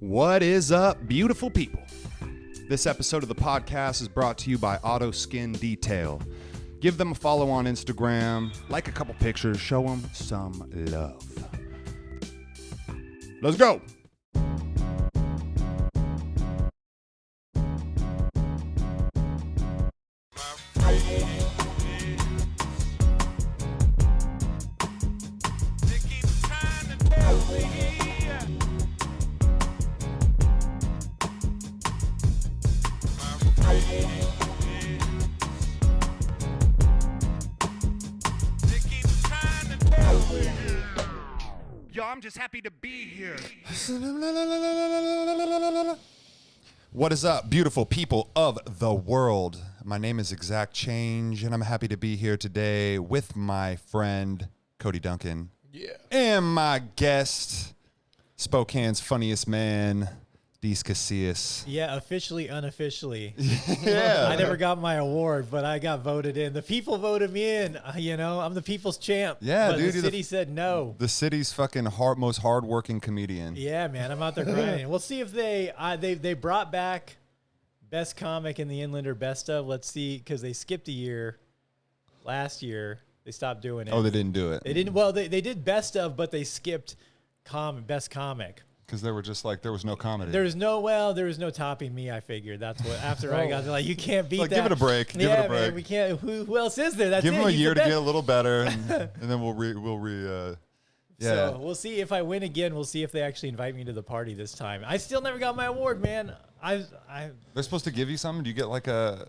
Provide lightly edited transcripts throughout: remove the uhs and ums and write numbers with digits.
What is up, beautiful people? This episode of the podcast is brought to you by Auto Skin Detail. Give them a follow on Instagram, like a couple pictures, show them some love. Let's go. Yo, I'm just happy to be here. What is up, beautiful people of the world? My name is Exact Change, and I'm happy to be here today with my friend, Cody Duncan. Yeah. And my guest, Spokane's funniest man, Deece Casillas. Yeah, officially, unofficially. Yeah. I never got my award, but I got voted in. The people voted me in. You know, I'm the people's champ. Yeah, but dude. the city said no. The city's fucking most hardworking comedian. Yeah, man, I'm out there grinding. We'll see if they brought back best comic in the Inlander best of. Let's see, because they skipped a year. Last year, they stopped doing it. Oh, they didn't do it. They didn't. Well, they did best of, but they skipped best comic. Because they were just like, there was no comedy. There was no topping me. I figured that's what. After I got like, you can't beat like, that. give it a break. Give it a break. Man, we can't. Who else is there? That's give it. them a He's year the to best. get a little better, and then yeah. So we'll see if I win again. We'll see if they actually invite me to the party this time. I still never got my award, man. They're supposed to give you something. Do you get like a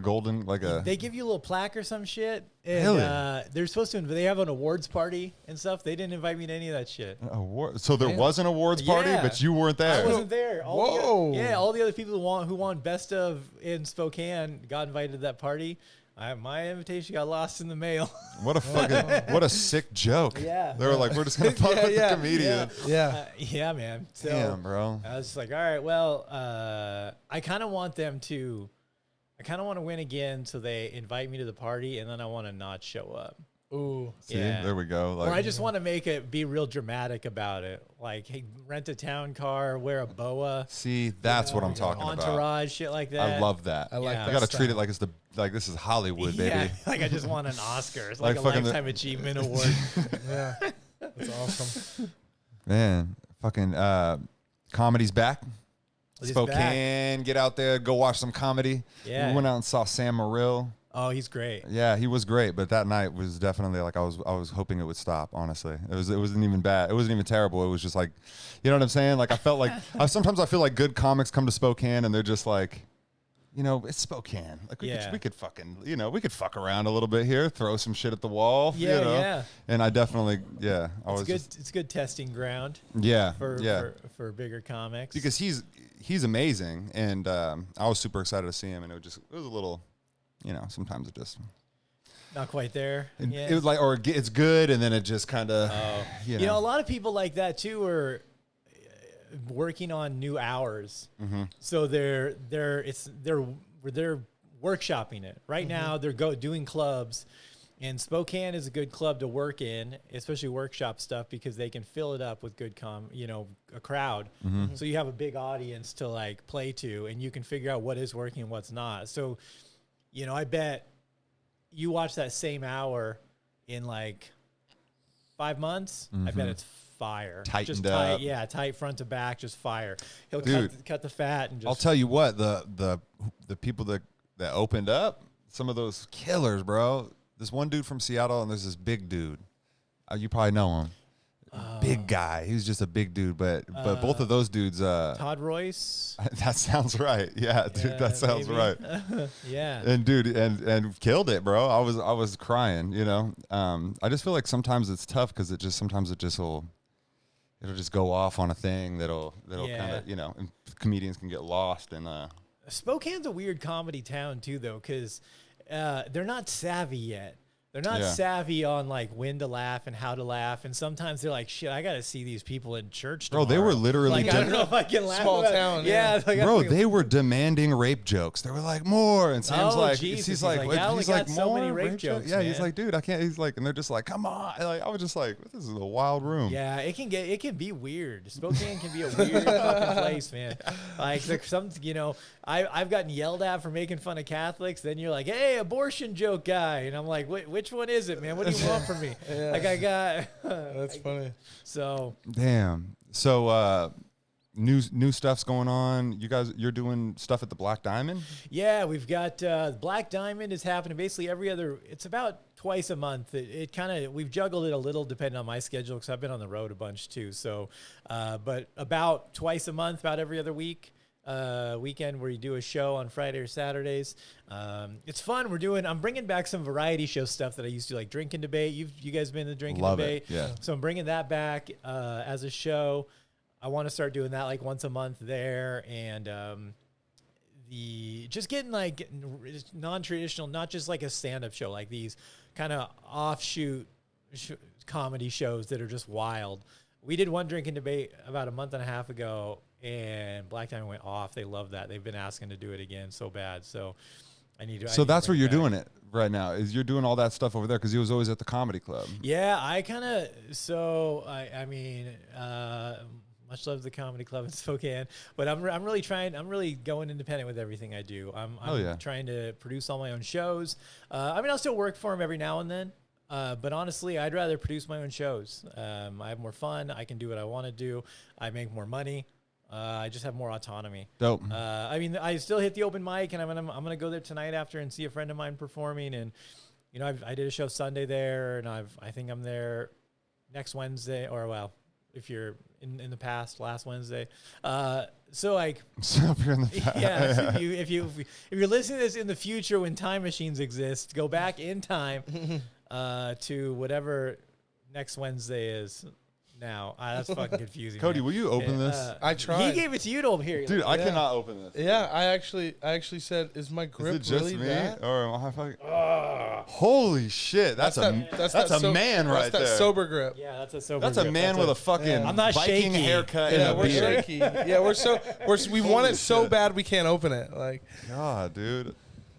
golden They give you a little plaque or some shit, and Really? they're supposed to. They have an awards party and stuff. They didn't invite me to any of that shit. award? So there was an awards party, Yeah. but you weren't there. I wasn't there. Whoa. All the other people who won best of in Spokane got invited to that party. My invitation got lost in the mail. What a sick joke. Yeah. They were like, we're just gonna fuck with the comedian. Yeah. Yeah, man. So Damn, bro. I was just like, all right, well, I kind of want to win again, so they invite me to the party, and then I want to not show up. Ooh. See, Yeah. there we go. Or I just want to be real dramatic about it. Like, hey, rent a town car, wear a boa. See, that's what I'm talking Entourage, about. shit like that. I love that. I like Yeah. that. You got to style. treat it like this is Hollywood, baby. Yeah, like I just won an Oscar. It's like a fucking Lifetime Achievement Award. Yeah. That's awesome. Man, fucking comedy's back. He's Spokane, get out there, go watch some comedy. Yeah. We went out and saw Sam Morrill. Oh, he's great. Yeah, he was great, but that night was definitely like I was hoping it would stop. Honestly, it wasn't even bad. It wasn't even terrible. It was just like, you know what I'm saying? Like I felt like sometimes I feel like good comics come to Spokane and they're just like, you know, it's Spokane. Like we could fucking, you know, we could fuck around a little bit here, throw some shit at the wall. Yeah, you know? yeah. And I definitely, It's good testing ground yeah, for bigger comics. because he's amazing, and I was super excited to see him, and it was a little, you know, sometimes it just. Not quite there. Yeah. It was like, or it's good, and then it just kind of, You know, a lot of people like that too are working on new hours. Mm-hmm. So they're workshopping it right now. They're doing clubs, and Spokane is a good club to work in, especially workshop stuff, because they can fill it up with good a crowd. Mm-hmm. So you have a big audience to like play to, and you can figure out what is working and what's not. So, you know, I bet you watch that same hour in like 5 months. I bet it's fire. Tightened just up. tight, yeah, tight front to back, just fire. He'll Dude, cut the fat and just. I'll tell you what, the people that opened up, some of those killers, bro. This one dude from Seattle, and there's this big dude. You probably know him. Big guy. He was just a big dude, but both of those dudes. Todd Royce. That sounds right. Yeah, dude, Yeah, that sounds maybe. right. Yeah. And dude, and killed it, bro. I was crying. You know, I just feel like sometimes it's tough because it'll just go off on a thing that'll Yeah. kind of, you know, and comedians can get lost and Spokane's a weird comedy town too, though, because they're not savvy yet. they're not Yeah. savvy on like when to laugh and how to laugh. And sometimes they're like, shit, I got to see these people in church Bro, tomorrow. they were literally like, I don't know if I can laugh. Small about it. town, Yeah. Like, Bro, they were demanding rape jokes. They were like, more. And Sam's Oh, like, Jesus. he's He's like, like, what? I only He's got like, so more many rape jokes, Yeah, he's man. like, dude, I can't. He's like, and they're just like, come on. Like, I was just like, this is a wild room. Yeah, it can be weird. Spokane can be a weird fucking place, man. Like some, I've gotten yelled at for making fun of Catholics. Then you're like, hey, abortion joke guy, and I'm like, which one is it, man? What do you want from me? Yeah. Like I got. That's funny. So Damn. So, new stuff's going on. You're doing stuff at the Black Diamond. yeah, we've got Black Diamond is happening basically every other. It's about twice a month. It kind of we've juggled it a little depending on my schedule because I've been on the road a bunch too. So, but about twice a month, about every other week. Weekend where you do a show on Friday or Saturdays. It's fun. I'm bringing back some variety show stuff that I used to like drink and debate. You guys been in the drink and Love debate. it. Yeah. So I'm bringing that back as a show. I want to start doing that like once a month there, and just getting like non-traditional, not just like a stand-up show, like these kind of offshoot comedy shows that are just wild. We did one drink and debate about a month and a half ago, and Black Diamond went off. They love that. They've been asking to do it again so bad. So I need to. So that's where you're doing it right now. Is you're doing all that stuff over there because he was always at the comedy club. Yeah, I kind of. So I mean, much love the comedy club in Spokane, but I'm really trying. I'm really going independent with everything I do. I'm trying to produce all my own shows. I mean, I'll still work for him every now and then. But honestly, I'd rather produce my own shows. I have more fun. I can do what I want to do. I make more money. I just have more autonomy. Dope. I mean, I still hit the open mic, and I'm gonna go there tonight after and see a friend of mine performing. And I did a show Sunday there, and I think I'm there next Wednesday, or well, if you're in the past, last Wednesday. So like, So if you're in the past. yeah, if you're listening to this in the future when time machines exist, go back in time to whatever next Wednesday is. Now that's fucking confusing. Cody, man. will you open this? I tried. He gave it to you to over here. Dude, I cannot open this. Yeah, I actually said, is my grip Is it just really me? that? Or am I fucking... Holy shit. That's a man right That's there. that sober grip. Yeah, that's a sober. That's a grip. man with a fucking I'm not Viking shaky. haircut Yeah, and a we're beard. shaky. Yeah, we want it so shit. bad we can't open it. Like, God, dude.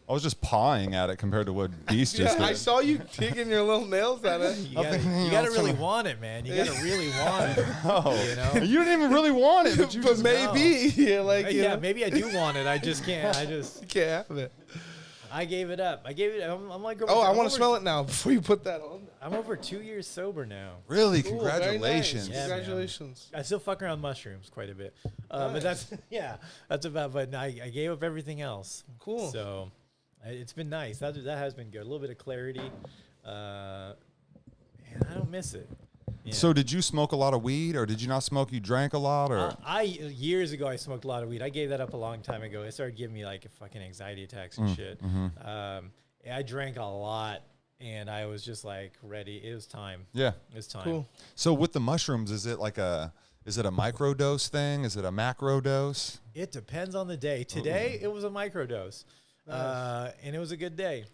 I was just pawing at it compared to what Deece just yeah, I did. saw you digging your little nails at it. You gotta really want it, man. You gotta really want it. Oh, You know? you didn't even really want it, but you But just maybe, yeah, like you Yeah, know, maybe I do want it. I just can't. you can't have it. I gave it up. I'm like. Oh, I want to smell it now before you put that on. I'm over 2 years sober now. Really, Cool, very nice. congratulations. Yeah, man. Congratulations. I still fuck around mushrooms quite a bit, but that's that's about. But I gave up everything else. Cool. So it's been nice. That has been good. A little bit of clarity. And I don't miss it. Yeah. So did you smoke a lot of weed, or did you not smoke? You drank a lot, or Years ago I smoked a lot of weed. I gave that up a long time ago. It started giving me like fucking anxiety attacks and shit. I drank a lot, and I was just like ready. It was time. yeah. It's time. Cool. So with the mushrooms, is it a micro dose thing? Is it a macro dose? It depends on the day. Today it was a microdose, and it was a good day.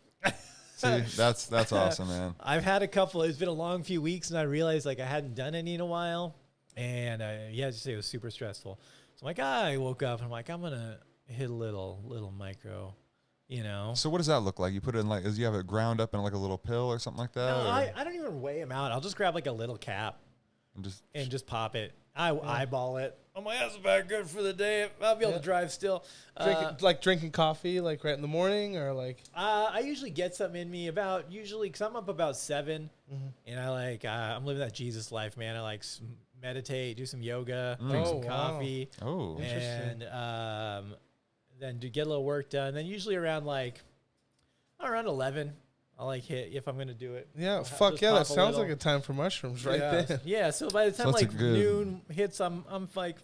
See, that's awesome, man. I've had a couple. It's been a long few weeks, and I realized like I hadn't done any in a while, and just say it was super stressful. So I'm like, I woke up and I'm like, I'm gonna hit a little micro, you know. So what does that look like? You put it in like, you have it ground up in like a little pill or something like that? No, or- I don't even weigh them out. I'll just grab like a little cap and just pop it. I eyeball it. I'm like, that's about good for the day. I'll be able to drive still. Drinking coffee like right in the morning or like. I usually get something in me because I'm up about 7, and I'm living that Jesus life, man. I like meditate, do some yoga, drink some coffee, Oh, and then get a little work done. Then usually around 11, I'll hit if I'm gonna do it. Yeah, I'll fuck just yeah, pop that sounds like a time for mushrooms right there. Yeah, so by the time that's a good- noon hits, I'm like,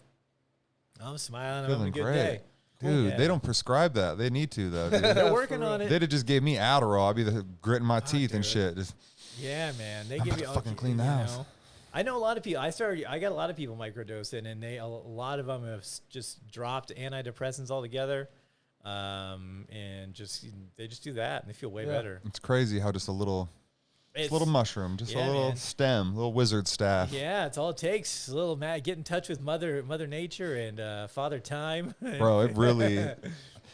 I'm smiling, I'm having a feeling good great. day. Dude, Yeah. they don't prescribe that. They need to, though. Dude. They're working on it. They'd have just gave me Adderall. I'd be gritting my teeth and dude. shit. Just, Yeah, man. They I'm give about you to fucking clean the you house. know. I know a lot of people. I got a lot of people microdosing, and a lot of them have just dropped antidepressants altogether, and they just do that, and they feel way better. it's crazy how just a little Just a little mushroom, just a little man. stem, little wizard staff. Yeah, it's all it takes. A little get in touch with Mother Nature and Father Time. Bro, it really.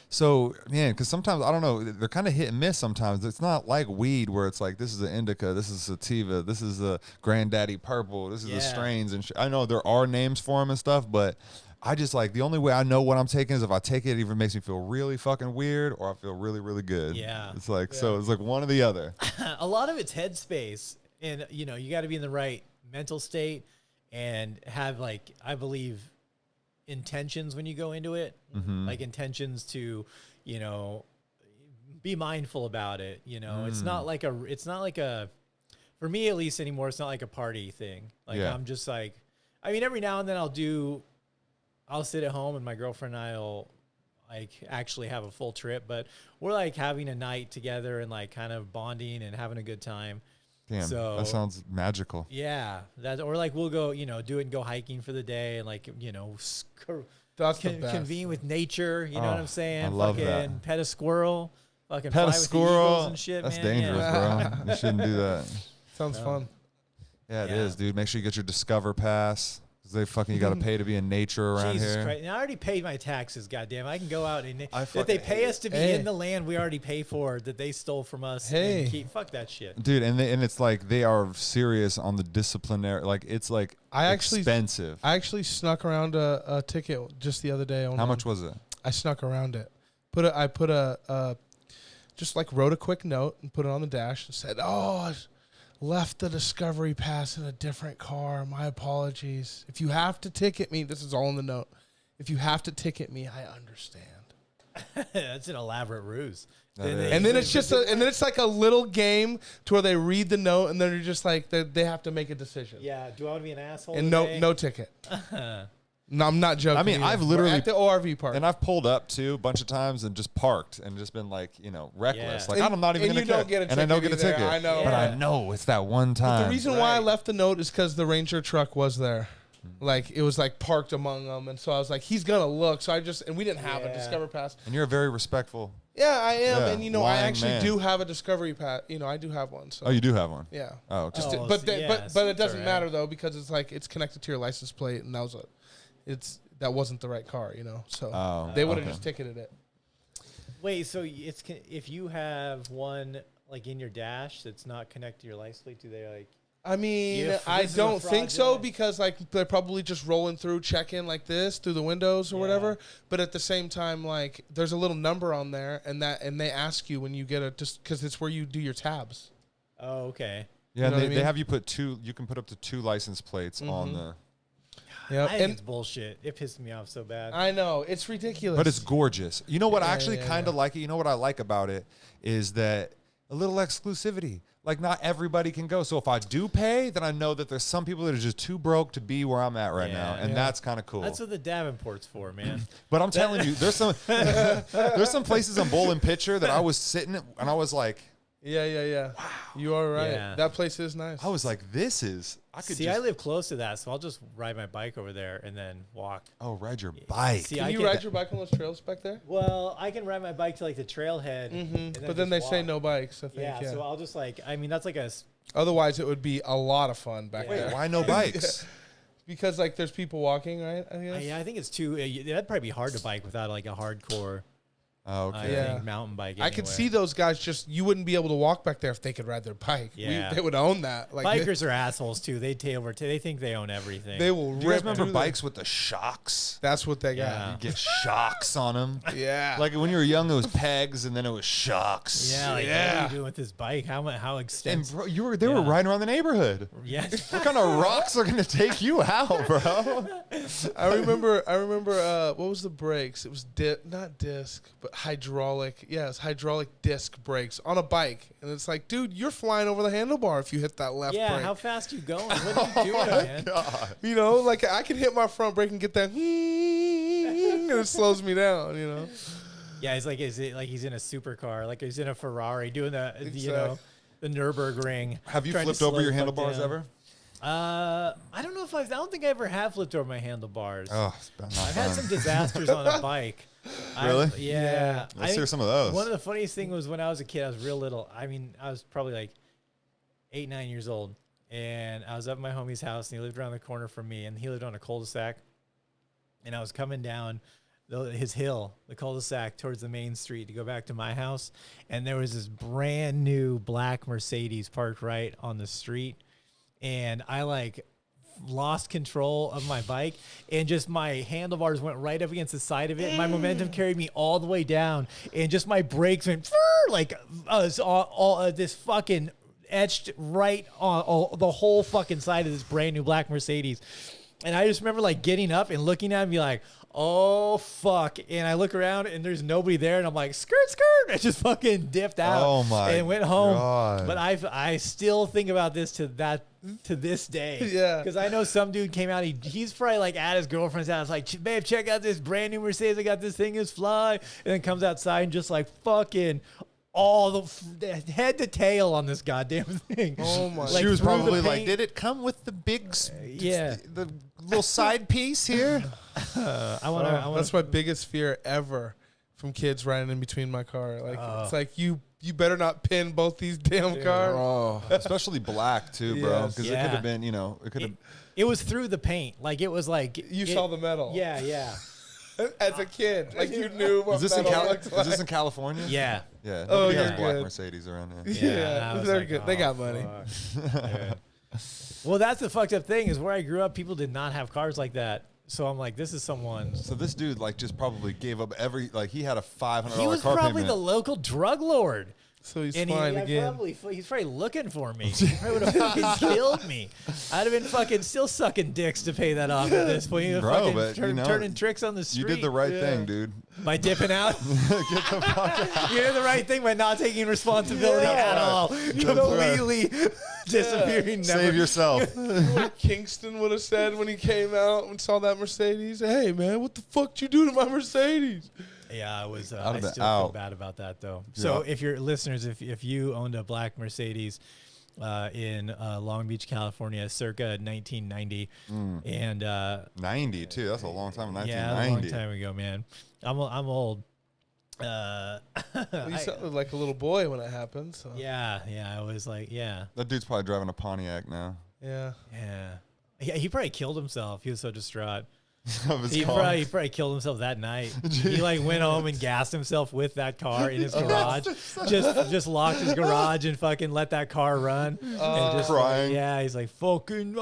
So, man, because sometimes, I don't know, they're kind of hit and miss sometimes. It's not like weed where it's like, this is an indica, this is a sativa, this is a granddaddy purple, this is the strains. And I know there are names for them and stuff, but I just like, the only way I know what I'm taking is if I take it, it either makes me feel really fucking weird or I feel really, really good. Yeah. It's like, so it's like one or the other. A lot of it's headspace. And, you know, you got to be in the right mental state and have, like, I believe, intentions when you go into it, like intentions to, you know, be mindful about it. You know, it's not like a, for me at least anymore, it's not like a party thing. Like I'm just like, I mean, every now and then I'll sit at home and my girlfriend and I'll like actually have a full trip, but we're like having a night together and like kind of bonding and having a good time. Damn, so, that sounds magical. Yeah, that or like we'll go, you know, do it and go hiking for the day and like, you know, That's the best. convene with nature. You know what I'm saying? I love fucking that. pet a squirrel, fucking Pet fly a with the squirrel. eagles and shit. That's man. dangerous, Yeah. bro. You shouldn't do that. Sounds fun. Yeah, it Yeah. is, dude. Make sure you get your Discover Pass. They fucking, you got to pay to be in nature around Jesus here. Christ! And I already paid my taxes. Goddamn, I can go out and I if they fucking pay us to be Hey. in the land we already pay for that they stole from us. Hey. and keep, fuck that shit. Dude, and it's like they are serious on the disciplinary. Like it's like expensive. I actually snuck around a ticket just the other day. How much was it? I snuck around it. Just like wrote a quick note and put it on the dash and said, "Oh, I left the Discovery Pass in a different car. My apologies. If you have to ticket me," this is all in the note. "If you have to ticket me, I understand." That's an elaborate ruse. That is. And then it's like a little game to where they read the note and they're just like they have to make a decision. Yeah. Do I want to be an asshole? And today? no ticket. No, I'm not joking. I mean, either. I've We're literally- at the ORV park. And I've pulled up too a bunch of times and just parked and just been like, you know, reckless. Yeah. Like I'm not even and gonna you don't get a and I don't ticket get a either. ticket. I know. But Yeah. I know it's that one time. The reason why I Right. left the note is because the Ranger truck was there. Like, it was like parked among them. And so I was like, he's going to look. So and we didn't have a Yeah. Discover Pass. And you're a very respectful. Yeah, I am. Yeah, And, you know, I lying actually man. do have a Discovery Pass. You know, I do have one. So Oh, you do have one. yeah. Oh, okay. Oh, But so then, yeah, but so it it's doesn't alright. matter though, because it's like it's connected to your license plate, and that wasn't the right car, you know. So Oh, they would have okay. just ticketed it. Wait, so if you have one like in your dash that's not connected to your license plate, do they like? I mean, If I this is a don't think so, fraudulent- because like they're probably just rolling through, checking like this through the windows or Yeah. whatever. But at the same time, like there's a little number on there, and they ask you when you get just because it's where you do your tabs. Oh, okay. Yeah, You know and what I they mean? have you put two. You can put up to 2 license plates on the. Yeah, I think and it's bullshit. It pissed me off so bad. I know it's ridiculous. But it's gorgeous. You know what? I Yeah, actually yeah, kind of yeah. like it. You know what I like about it is that a little exclusivity. Like not everybody can go. So if I do pay, then I know that there's some people that are just too broke to be where I'm at right now, Yeah. and Yeah. that's kind of cool. That's what the Davenport's for, man. But I'm telling you, there's some places on Bowl and Pitcher that I was sitting at, and I was like, yeah. Wow, you are right. Yeah. That place is nice. I was like, this is. I could See, just I live close to that, so I'll just ride my bike over there and then walk. ride your bike. See, Can I you ride your bike on those trails back there? Well, I can ride my bike to like the trailhead. and But then they just say walk. no bikes. I think. Yeah, Yeah. so I'll just like, I mean, that's like Otherwise, it would be a lot of fun back Yeah. there. Wait, why no bikes? Because like there's people walking, right? I guess. yeah, I think it's too. That'd probably be hard to bike without like a hardcore. Oh, I okay. Yeah. think mountain bike. I could anywhere. see those guys you wouldn't be able to walk back there if they could ride their bike. Yeah. They would own that. Like Bikers are assholes too. They they think they own everything. they will Do you guys rip remember through bikes with the shocks? That's what they Yeah. You get shocks on them. got. Yeah. Like when you were young, it was pegs, and then it was shocks. Yeah, like what are Yeah. you doing with this bike? How And extensive? bro, they were Yeah. riding around the neighborhood. Yeah. What kind of rocks are gonna take you out, bro? I remember. What was the brakes? It was not disc, but hydraulic. Yeah, it's hydraulic disc brakes on a bike, and it's like, dude, you're flying over the handlebar if you hit that left Yeah, brake. how fast you going? What are you doing, man? You know, like I can hit my front brake and get that, and it slows me down. You know. Yeah, it's like is it like he's in a supercar, like he's in a Ferrari doing you know, Exactly. the Nürburgring. Have you trying to flipped over slow your the fuck handlebars down. ever? I don't know if I don't think I ever have flipped over my handlebars. Oh, it's not I've had fun. some disasters on a bike. Really? Yeah. Let's hear some of those. One of the funniest things was when I was a kid, I was real little. I mean, I was probably like 8, 9 years old. And I was up at my homie's house, and he lived around the corner from me, and he lived on a cul-de-sac. And I was coming down his hill, the cul-de-sac, towards the main street to go back to my house. And there was this brand new black Mercedes parked right on the street. And I like lost control of my bike, and just my handlebars went right up against the side of it. My momentum carried me all the way down, and just my brakes went like this fucking etched right on the whole fucking side of this brand new black Mercedes. And I just remember like getting up and looking at it and be like, oh fuck. And I look around and there's nobody there, and I'm like, skirt, skirt. I just fucking dipped out. Oh my and went home. God. But I still think about this to this day. Yeah. Because I know some dude came out, he's probably like at his girlfriend's house, like, babe, check out this brand new Mercedes. I got this thing is fly. And then comes outside and just like fucking all the head to tail on this goddamn thing. Oh my! She was through the probably like, paint. "Did it come with the big, Yeah. the little side piece here?" I want to. That's my biggest fear ever from kids riding in between my car. Like it's like you better not pin both these damn cars. Oh, especially black too, bro. Yes. Because it could have been, it could have. It was through the paint. Like it was like You saw the metal. Yeah, yeah, As a kid, like you knew what Is this in metal looked like. Is this in California? yeah. Yeah. Oh, Nobody has you're black good. Mercedes around here. Yeah, I was they're like, good. They oh, got money. fuck. Dude. Well, that's the fucked up thing is where I grew up, people did not have cars like that. So I'm like, this is someone. So this dude like just probably gave up he had a $500 He was car probably payment. the local drug lord. So he's And fine again. he's probably looking for me. He probably would have fucking killed me. I'd have been fucking still sucking dicks to pay that off at this point. Bro, Fucking but, turning tricks on the street. You did the right thing, dude. By dipping out. Get the fuck out. You did the right thing by not taking responsibility Yeah. at all. Completely disappearing. Never. Save yourself. What Kingston would have said when he came out and saw that Mercedes? Hey man, what the fuck you do to my Mercedes? Yeah, I was. I'd I have been still feel out. bad about that though. So Yeah. if your listeners, if you owned a black Mercedes in Long Beach, California, circa 1990, and 90 too. That's a long time. yeah, 1990. a long time ago, man. I'm old. Well, you sounded like a little boy when it happened. So. Yeah, I was like, yeah. That dude's probably driving a Pontiac now. Yeah. He probably killed himself. He was so distraught. Of his He car. probably killed himself that night. He like went home and gassed himself with that car in his garage. just locked his garage and fucking let that car run. And just Crying. yeah, he's like fucking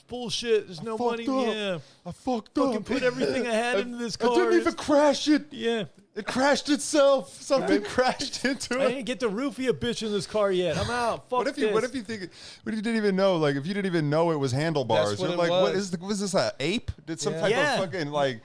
bullshit. There's no money. fucked up. Yeah, I fucked fucking up. put everything I had into this car. I didn't even crash it. Yeah, It crashed itself. Something crashed into I it. didn't get to roofie a bitch in this car yet. I'm out. Fuck What if you didn't even know? Like if you didn't even know it was handlebars. That's what You're it like, what was. was this an ape? Did some Yeah. type Yeah. of fucking like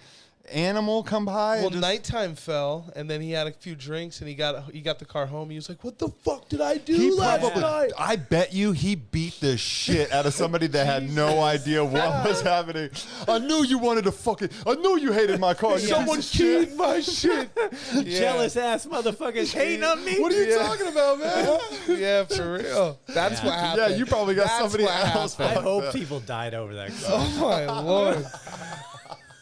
animal come by? Well, and just, nighttime fell, and then he had a few drinks, and he got the car home. He was like, "What the fuck did I do he last probably, night?" I bet you he beat the shit out of somebody that had no idea what was happening. I knew you wanted to I knew you hated my car. You Someone piece of shit. keyed my shit. Yeah. Jealous ass motherfuckers hating on me. What are you Yeah. talking about, man? Yeah, for real. That's what happened. Yeah, you probably got That's somebody what else. I happened. hope people died over that car. Oh my lord.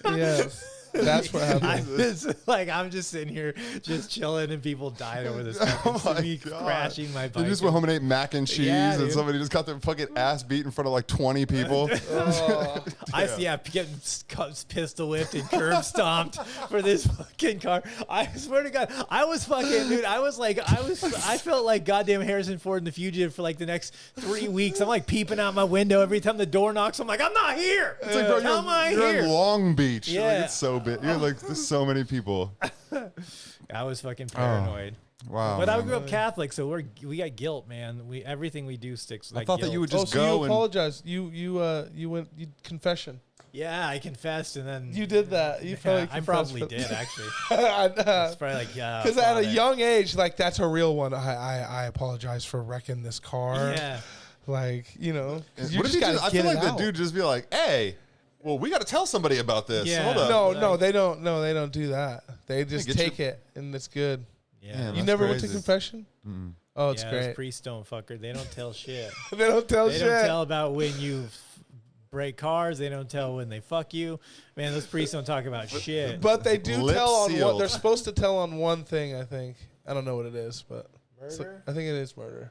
Yes. That's what happened. I'm just sitting here just chilling and people died over this Oh fucking my me God. crashing my bike. They just went home and ate mac and cheese, Yeah, and dude. somebody just got their fucking ass beat in front of like 20 people. Oh. I see, getting pistol whipped and curb stomped for this fucking car. I swear to God, I was fucking, dude. I felt like goddamn Harrison Ford in The Fugitive for like the next 3 weeks. I'm like peeping out my window every time the door knocks. I'm like, I'm not here. It's like, bro, How am I you're here? in Long Beach. Yeah. Like, it's so big. You're like, there's so many people. I was fucking paranoid. Wow. But I man. grew up Catholic, so we got guilt, man. Everything we do sticks with I that thought that guilt. you would Oh, just so go you and apologized. You went confession. Yeah, I confessed, and then You did that. You probably I confessed probably for- did actually. I know. It's probably like yeah. Because at a fuck it. young age, like that's a real one. I apologize for wrecking this car. Yeah. Like, 'cause you what if just you gotta I get feel it like the out. dude just be like, hey, well, we got to tell somebody about this. Yeah. Hold up. No, they don't. No, they don't do that. They just get take it, and it's good. Yeah. Man, You that's never went to crazy. confession? Oh, it's yeah, those great. priests don't fucker. They don't tell shit. They don't tell They shit. don't tell about when you break cars. They don't tell when they fuck you. Man, those priests don't talk about shit. But they do Lip tell on what sealed. they're supposed to tell on one thing. I think I don't know what it is, but Murder? I think it is murder.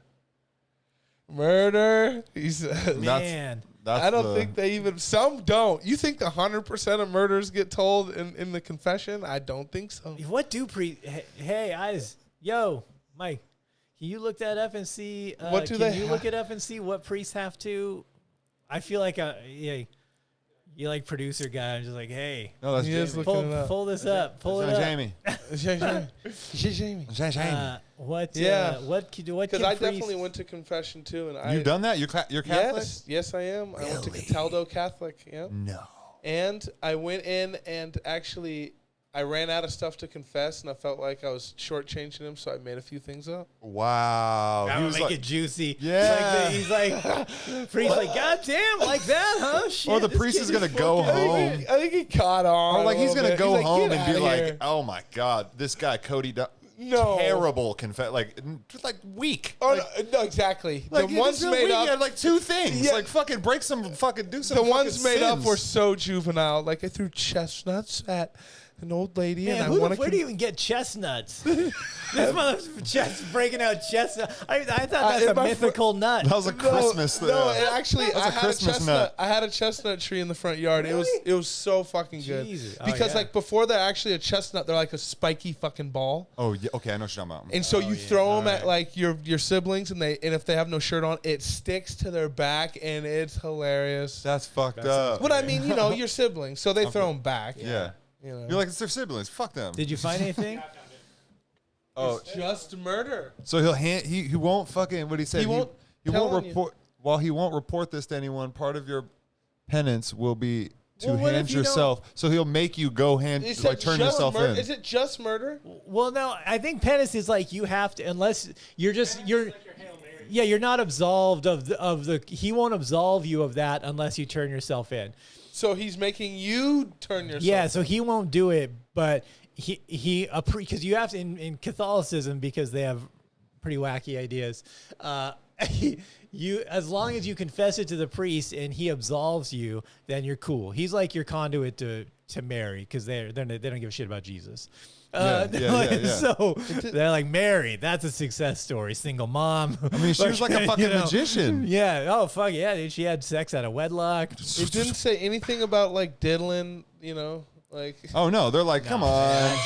Murder. He said. Man. That's I don't think they even. Some don't. You think the 100% of murders get told in the confession? I don't think so. What do Hey, eyes. Yo, Mike. Can you look that up and see? What do they look it up and see what priests have to? I feel like you like producer guy. I'm just like, hey, No, that's He is Jamie. looking it up. pull this up. Pull it That's up. Jamie. Jamie. What? Yeah. What can Because priests? I definitely went to confession too, and You've done that? You're Catholic? Yes, I am. I went to Cataldo Catholic. Yeah. No. And I went in and actually I ran out of stuff to confess, and I felt like I was shortchanging him, so I made a few things up. Wow. I He would was make like, it juicy. Yeah. He's like, priest, like, God damn, like that, huh? Shit, or the this priest kid is going to fucking- go home. I think he caught on. Or like he's going to go home "Get and be outta like, here." oh my God, this guy, Cody, No. terrible like weak. Oh, no, exactly. Like, The ones made He had up. like two things. Yeah. Like fucking break some fucking do some The fucking ones made up sins. were so juvenile. Like I threw chestnuts at an old lady, Man, and I want where do to. you even get chestnuts? This mother's just breaking out chestnuts. I thought that's a in my mythical nut. That was a Christmas thing. No, it actually, That's I a had Christmas a chestnut. nut. I had a chestnut tree in the front yard. Really? It was so fucking good. Jesus. Oh, Because yeah. like before they're actually a chestnut, they're like a spiky fucking ball. Oh yeah, okay, I know what you're talking about. And so you yeah, throw them at alright. like your siblings, and if they have no shirt on, it sticks to their back, and it's hilarious. That's fucked That up. sounds What I mean, your siblings, so they throw them back. Yeah. You know. You're like, it's their siblings. Fuck them. Did you find anything? Oh, Just murder. so he won't fucking what he said. He won't he tell won't on you. report. While he won't report this to anyone, part of your penance will be to Well, what if hand you don't- yourself. So he'll make you go He said turn just yourself in. Is it just murder? Well, no, I think penance is like you have to, unless you're you're not absolved of the. He won't absolve you of that unless you turn yourself in. So he's making you turn yourself. Yeah, so he won't do it, but because you have to in Catholicism, because they have pretty wacky ideas. You as long as you confess it to the priest and he absolves you, then you're cool. He's like your conduit to Mary, because they don't give a shit about Jesus. Yeah. So they're like, Mary, that's a success story. Single mom. I mean, she was like a fucking magician. Yeah. Oh fuck yeah, dude. She had sex out of wedlock. It didn't say anything about like diddling, like. Oh no, they're like, come on.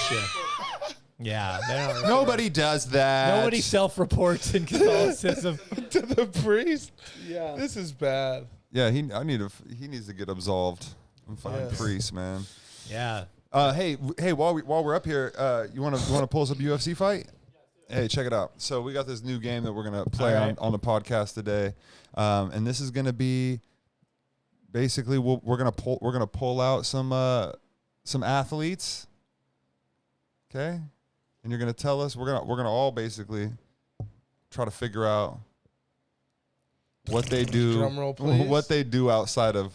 Yeah, they don't. Nobody does that. Nobody self-reports in Catholicism. To the priest. Yeah. This is bad. Yeah, he needs to get absolved. I'm fucking Yes. priest, man. Yeah. Hey, while we're up here, you want to pull us up a UFC fight? Hey, check it out. So we got this new game that we're gonna play All right. on the podcast today, and this is gonna be basically we're gonna pull out some athletes, okay, and you're gonna tell us we're gonna all basically try to figure out what they do, Drum roll, please. what they do outside of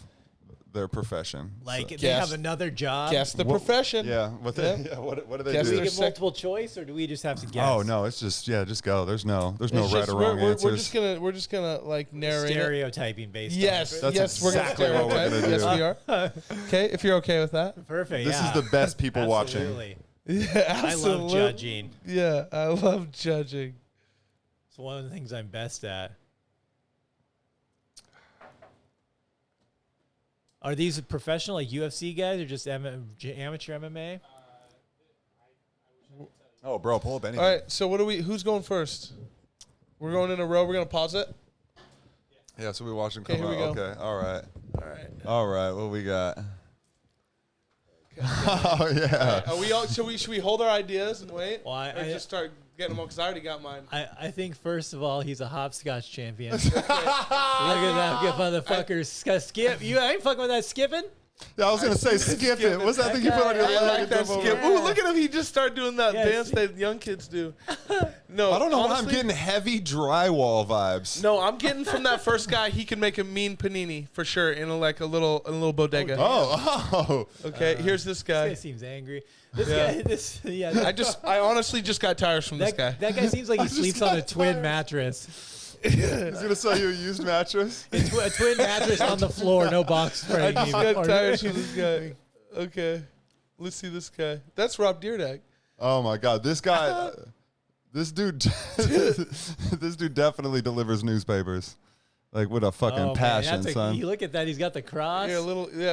their profession. Like So- they Guess- have another job. Guess the What- profession. Yeah, what Yeah. do they Guess Do we do? their give sec- multiple choice, or do we just have to guess? Oh no, it's just just go. There's no It's right just- or wrong we're answers. we're just gonna like narrate it. Stereotyping based. Yes, on That's we're exactly gonna what we're stereotype. gonna Yes, we are. Okay, if you're okay with that. Perfect. This yeah. is the best people watching. Absolutely. Yeah, I love judging. Yeah, I love judging. It's one of the things I'm best at. Are these professional, like UFC guys, or just amateur MMA? Oh, bro, pull up anything. All right, so who's going first? We're going in a row. We're gonna pause it. Yeah, so we're watching. Okay, Come here we out. go. Okay, all right, All right. all right. What we got? Oh yeah. Are we all? Should we hold our ideas and wait? Well, or just start getting them on? Because I already got mine. I think first of all he's a hopscotch champion. Look at that good motherfucker. Skip. You ain't fucking with that skipping? Yeah, I was gonna say skip it. What's that thing you put on your I leg? like and that jump skip. over? Ooh, look at him. He just started doing that Yeah, dance see? that young kids do. No, I don't know why I'm honestly, getting heavy drywall vibes. No, I'm getting from that first guy. He can make a mean panini for sure in a little bodega. Oh. Okay, here's this This guy guy. seems angry. This Yeah. guy, I honestly just got tires from this guy. that guy seems like he sleeps on a twin mattress. He's gonna sell you a used mattress. A twin mattress on the floor, no box spring. I just got tires from this guy. Okay, let's see this guy. That's Rob Deerdeck. Oh my God, this guy. This dude, this dude definitely delivers newspapers, like with a fucking Man, passion, son. You look at that. He's got the cross.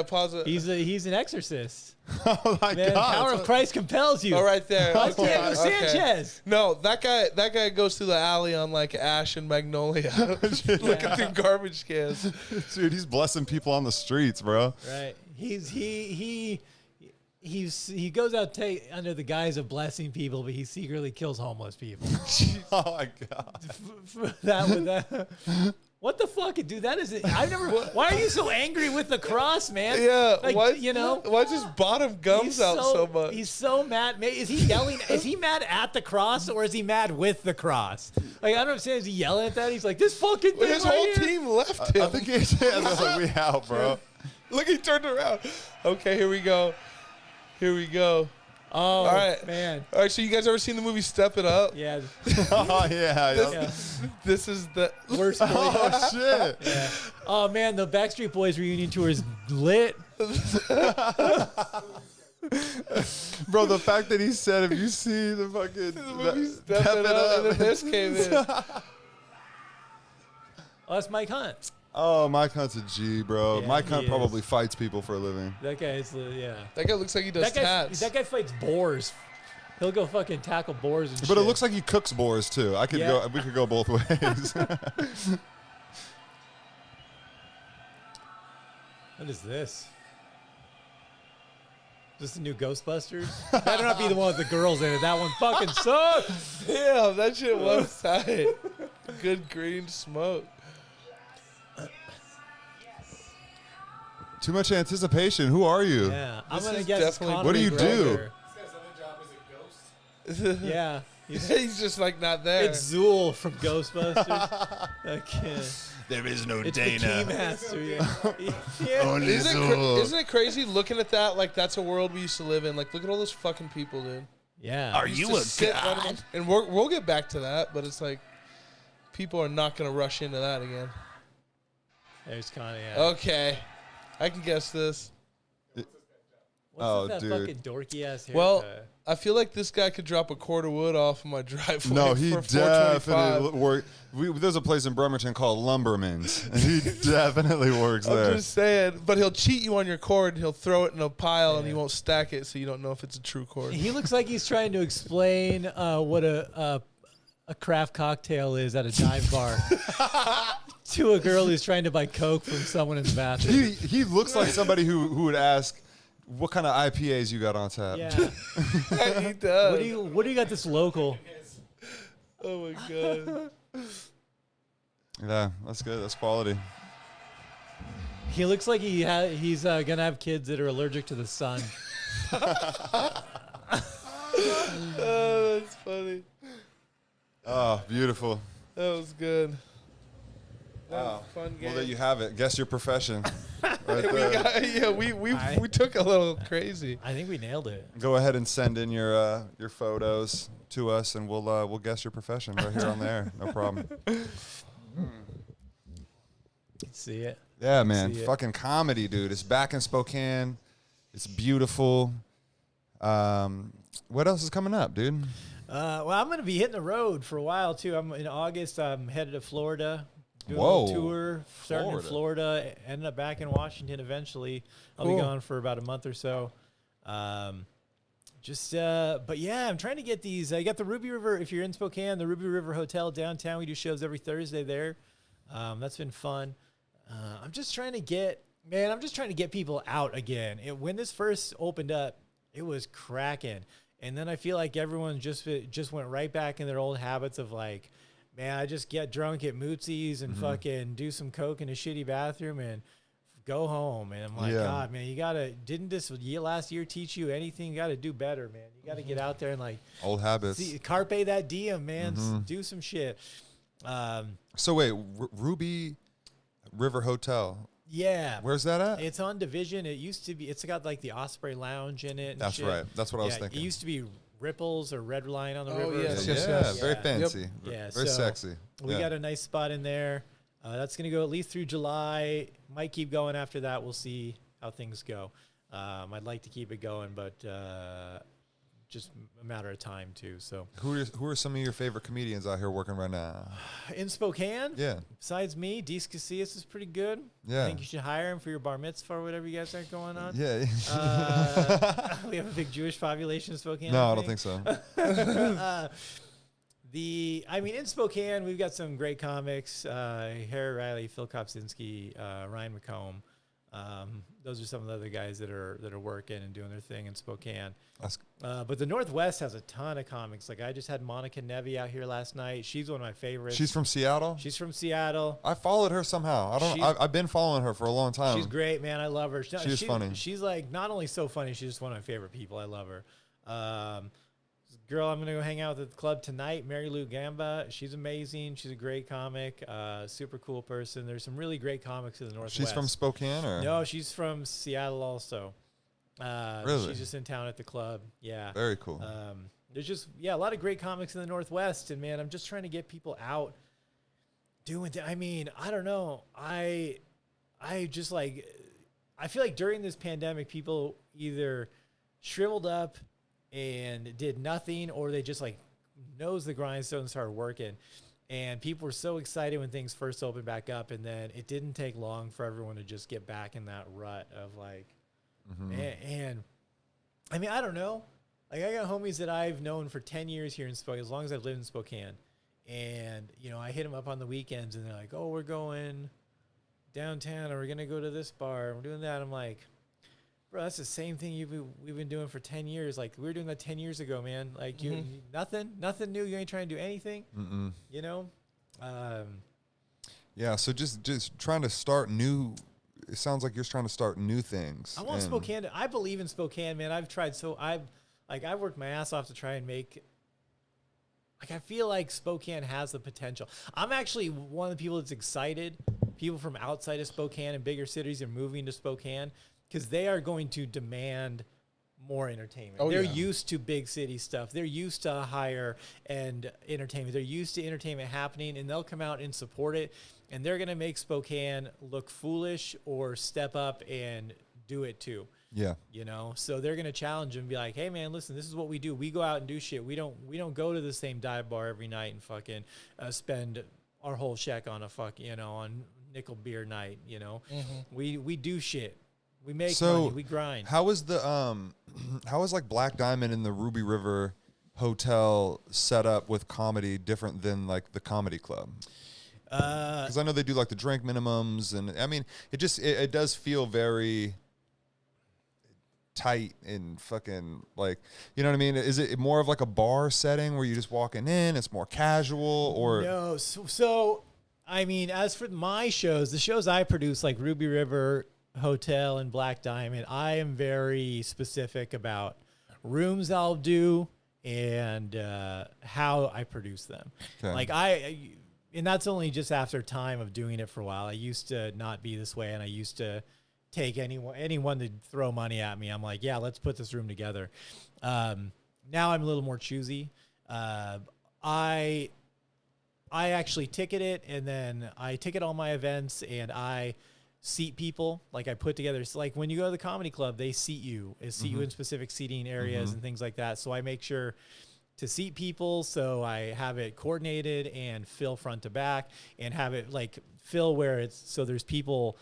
Pause it. He's an exorcist. Oh my Man, God! power of Christ compels you. Oh, right there. That's Okay, Diego okay. Sanchez. No, that guy goes through the alley on like Ash and Magnolia, looking through garbage cans. Dude, he's blessing people on the streets, bro. Right. He goes out under the guise of blessing people, but he secretly kills homeless people. Oh my God! What the fuck, dude? That is it. I've never. Why are you so angry with the cross, man? Yeah, like, why? You know, why does his bottom gums out so much? He's so mad. Is he yelling? Is he mad at the cross or is he mad with the cross? Like, I don't understand. Is he yelling at that? He's like, this fucking thing. His right whole here. team left him. I think they're like, we out, bro. Look, he turned around. Okay, here we go. Oh, All right, man. All right, so you guys ever seen the movie Step It Up? Yeah. Oh yeah. Yeah. This is the Worst boy. Oh shit. Yeah. Oh man, the Backstreet Boys reunion tour is lit. Bro, the fact that he said, if you see the fucking Step It Up, and then this came in. Oh, that's Mike Hunt. Oh, Mike Hunt's a G, bro. Yeah, Mike he Hunt is. probably fights people for a living. That guy's yeah. That guy looks like he does tats. That guy fights boars. He'll go fucking tackle boars and shit. But it looks like he cooks boars too. Yeah. We could go both ways. What is this? Is this the new Ghostbusters? Better not be the one with the girls in it. That one fucking sucks. Damn, that shit was tight. Good green smoke. Too much anticipation. Who are you? Yeah, I'm This gonna is guess it's definitely- Conor What do you do? McGregor. This guy's other job Yeah, He's just like not there. it's Zool from Ghostbusters. Okay. There is no It's the Keymaster. Yeah. Only Isn't it crazy looking at that? Like, that's a world we used to live in. Like, look at all those fucking people, dude. Yeah. Are Used you to a sit right god? among- And we'll get back to that, but it's like people are not going to rush into that again. There's Conor. Yeah. Okay. I can guess this. What's that dude. fucking dorky ass haircut? Well, I feel like this guy could drop a cord of wood off of my driveway. No, he for definitely $4.25. works. There's a place in Bremerton called Lumberman's, and he definitely works I'm there. just saying, but he'll cheat you on your cord and he'll throw it in a pile and he won't stack it, so you don't know if it's a true cord. he looks like he's trying to explain what a craft cocktail is at a dive bar to a girl who's trying to buy Coke from someone in the bathroom. He looks like somebody who would ask, "What kind of IPAs you got on tap?" Yeah. He does. What do you got this local? Oh my god. Yeah, that's good. That's quality. He looks like he's gonna have kids that are allergic to the sun. Oh, that's funny. Oh, beautiful. That was good. That Wow. was a fun game. Well, there you have it. Guess your profession. Right there. we took a little crazy. I think we nailed it. Go ahead and send in your photos to us, and we'll guess your profession right here on the air. No problem. See it. Yeah, man. See it. Fucking comedy, dude. It's back in Spokane. It's beautiful. What else is coming up, dude? Well, I'm going to be hitting the road for a while, too. In August, I'm headed to Florida. Doing a Whoa. little tour, starting in Florida, ending up back in Washington eventually. I'll be gone for about a month or so. But yeah, I'm trying to get these. I got the Ruby River, if you're in Spokane, the Ruby River Hotel downtown. We do shows every Thursday there. That's been fun. I'm just trying to get people out again. When this first opened up, it was cracking. And then I feel like everyone just went right back in their old habits of like, man, I just get drunk at Mootsy's and fucking do some coke in a shitty bathroom and go home. And I'm like, God, man, didn't this last year teach you anything? You got to do better, man. You got to get out there and like Old habits. carpe that diem, man. Do some shit. So wait, Ruby River Hotel. Yeah. Where's that at? It's on Division. It used to be. It's got like the Osprey Lounge in it. And That's shit. right. That's what I was thinking. It used to be Ripples or Red Line on the Oh, river. yes, Yeah, yes, yeah, yes. very Yeah. fancy. Yeah, Very so sexy. We Yeah. got a nice spot in there. That's going to go at least through July. Might keep going after that. We'll see how things go. I'd like to keep it going, but just a matter of time too. So Who are some of your favorite comedians out here working right now? in Spokane, Yeah. besides me, Deece Casillas is pretty good. Yeah. I think you should hire him for your bar mitzvah or whatever you guys got going on. Yeah. We have a big Jewish population in Spokane. No, I don't think so. In Spokane, we've got some great comics. Harry Riley, Phil Kopsinski, Ryan McComb. Those are some of the other guys that are working and doing their thing in Spokane. But the Northwest has a ton of comics. Like I just had Monica Nevi out here last night. She's one of my favorites. She's from Seattle? She's from Seattle. I followed her somehow. I've been following her for a long time. She's great, man. I love her. She's funny. She's like not only so funny, she's just one of my favorite people. I love her. Girl, I'm gonna go hang out at the club tonight. Mary Lou Gamba. She's amazing. She's a great comic. Super cool person. There's some really great comics in the Northwest. She's from Spokane, or no? She's from Seattle also. Really? She's just in town at the club. Yeah. Very cool. There's just a lot of great comics in the Northwest, and man, I'm just trying to get people out doing. I mean, I don't know. I just like. I feel like during this pandemic, people either shriveled up and did nothing, or they just like nose the grindstone and started working. And people were so excited when things first opened back up, and then it didn't take long for everyone to just get back in that rut of like, and I mean, I don't know. Like I got homies that I've known for 10 years here in Spokane, as long as I've lived in Spokane. And, I hit them up on the weekends and they're like, oh, we're going downtown, or we're going to go to this bar. We're doing that. I'm like, bro, that's the same thing we've been doing for 10 years. Like, we were doing that 10 years ago, man. Like, nothing new. You ain't trying to do anything, Yeah, so just trying to start new. It sounds like you're trying to start new things. I want Spokane. I believe in Spokane, man. I've tried. I've worked my ass off to try and make. Like, I feel like Spokane has the potential. I'm actually one of the people that's excited. People from outside of Spokane and bigger cities are moving to Spokane because they are going to demand more entertainment. They're used to big city stuff. They're used to higher end entertainment. They're used to entertainment happening, and they'll come out and support it. And they're going to make Spokane look foolish or step up and do it too. Yeah. So they're going to challenge them and be like, hey man, listen, this is what we do. We go out and do shit. We don't go to the same dive bar every night and fucking spend our whole check on on nickel beer night. We do shit. We make money. We grind. How is like Black Diamond in the Ruby River Hotel set up with comedy different than like the comedy club? Because I know they do like the drink minimums, and I mean, it does feel very tight and fucking like, you know what I mean? Is it more of like a bar setting where you're just walking in? It's more casual, or no? So I mean, as for my shows, the shows I produce, like Ruby River Hotel and Black Diamond, I am very specific about rooms I'll do and how I produce them. Okay. Like and that's only just after time of doing it for a while. I used to not be this way, and I used to take anyone to throw money at me. I'm like, yeah, let's put this room together. Now I'm a little more choosy. I actually ticket it, and then I ticket all my events, and I seat people. Like I put together, so like when you go to the comedy club, they seat you in specific seating areas and things like that. So I make sure to seat people, so I have it coordinated and fill front to back, and have it like fill where it's so there's people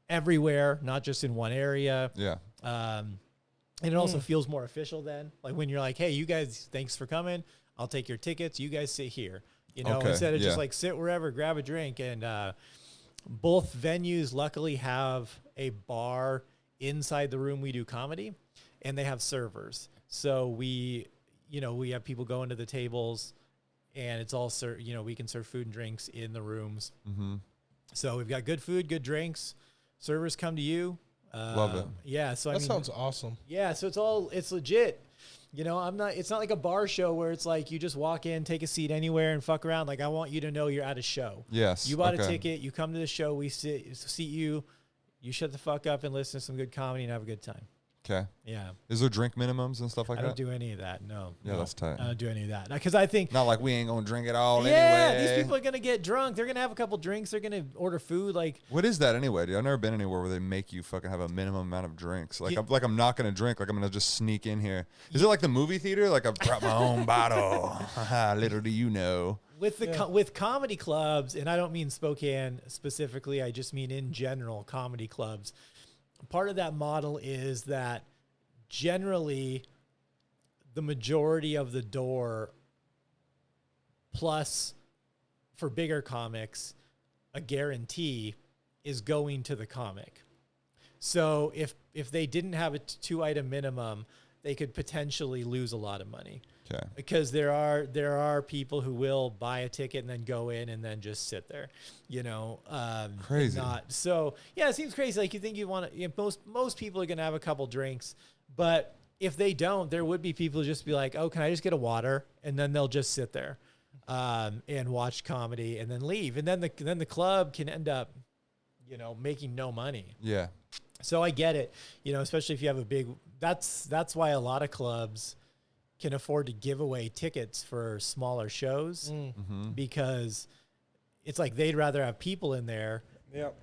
everywhere, not just in one area. Yeah. And it also feels more official then. Like when you're like, hey, you guys, thanks for coming. I'll take your tickets. You guys sit here. Instead of just like sit wherever, grab a drink. And both venues luckily have a bar inside the room we do comedy, and they have servers. So we have people going to the tables, and it's all we can serve food and drinks in the rooms. Mm-hmm. So we've got good food, good drinks. Servers come to you. Love it. Yeah. So that sounds awesome. Yeah. So it's legit. It's not like a bar show where it's like you just walk in, take a seat anywhere and fuck around. Like I want you to know you're at a show. Yes. You bought a ticket, you come to the show, we seat you, you shut the fuck up and listen to some good comedy and have a good time. Okay. Yeah. Is there drink minimums and stuff like I that? don't do any of that. No. Yeah, No. that's tight. I don't do any of that because I think. Not like we ain't gonna drink it all Yeah, anyway. these people are gonna get drunk. They're gonna have a couple drinks. They're gonna order food. Like, What is that anyway, dude? I've never been anywhere where they make you fucking have a minimum amount of drinks. Like, I'm not gonna drink. Like, I'm gonna just sneak in here. Is it like the movie theater? Like, I brought my own bottle. Little do you know. with the with comedy clubs, and I don't mean Spokane specifically. I just mean in general comedy clubs. Part of that model is that generally the majority of the door, plus for bigger comics, a guarantee is going to the comic. So if they didn't have a 2-item minimum, they could potentially lose a lot of money. Okay. Because there are people who will buy a ticket and then go in and then just sit there, Crazy. So yeah, it seems crazy. Like you think you want to, most people are going to have a couple drinks, but if they don't, there would be people who just be like, oh, can I just get a water? And then they'll just sit there, and watch comedy and then leave. And then the club can end up, making no money. Yeah. So I get it, especially if you have a big, that's why a lot of clubs can afford to give away tickets for smaller shows because it's like they'd rather have people in there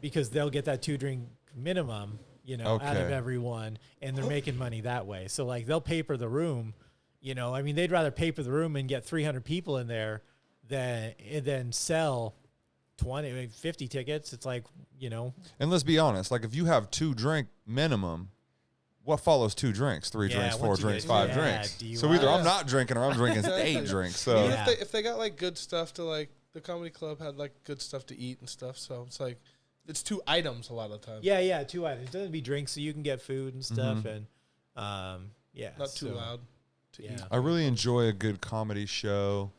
because they'll get that 2-drink minimum, out of everyone, and they're making money that way. So like they'll paper the room, they'd rather paper the room and get 300 people in there than sell 20, 50 tickets. It's like, And let's be honest, like if you have 2-drink minimum, what follows 2 drinks? 3 drinks, 4 drinks, 5 drinks. So either I'm not drinking or I'm drinking 8 drinks. So Even if they got like good stuff to like, the comedy club had like good stuff to eat and stuff. So it's like, it's 2 items a lot of the time. Yeah, 2 items. It doesn't be drinks, so you can get food and stuff, and Not too loud to eat. I really enjoy a good comedy show.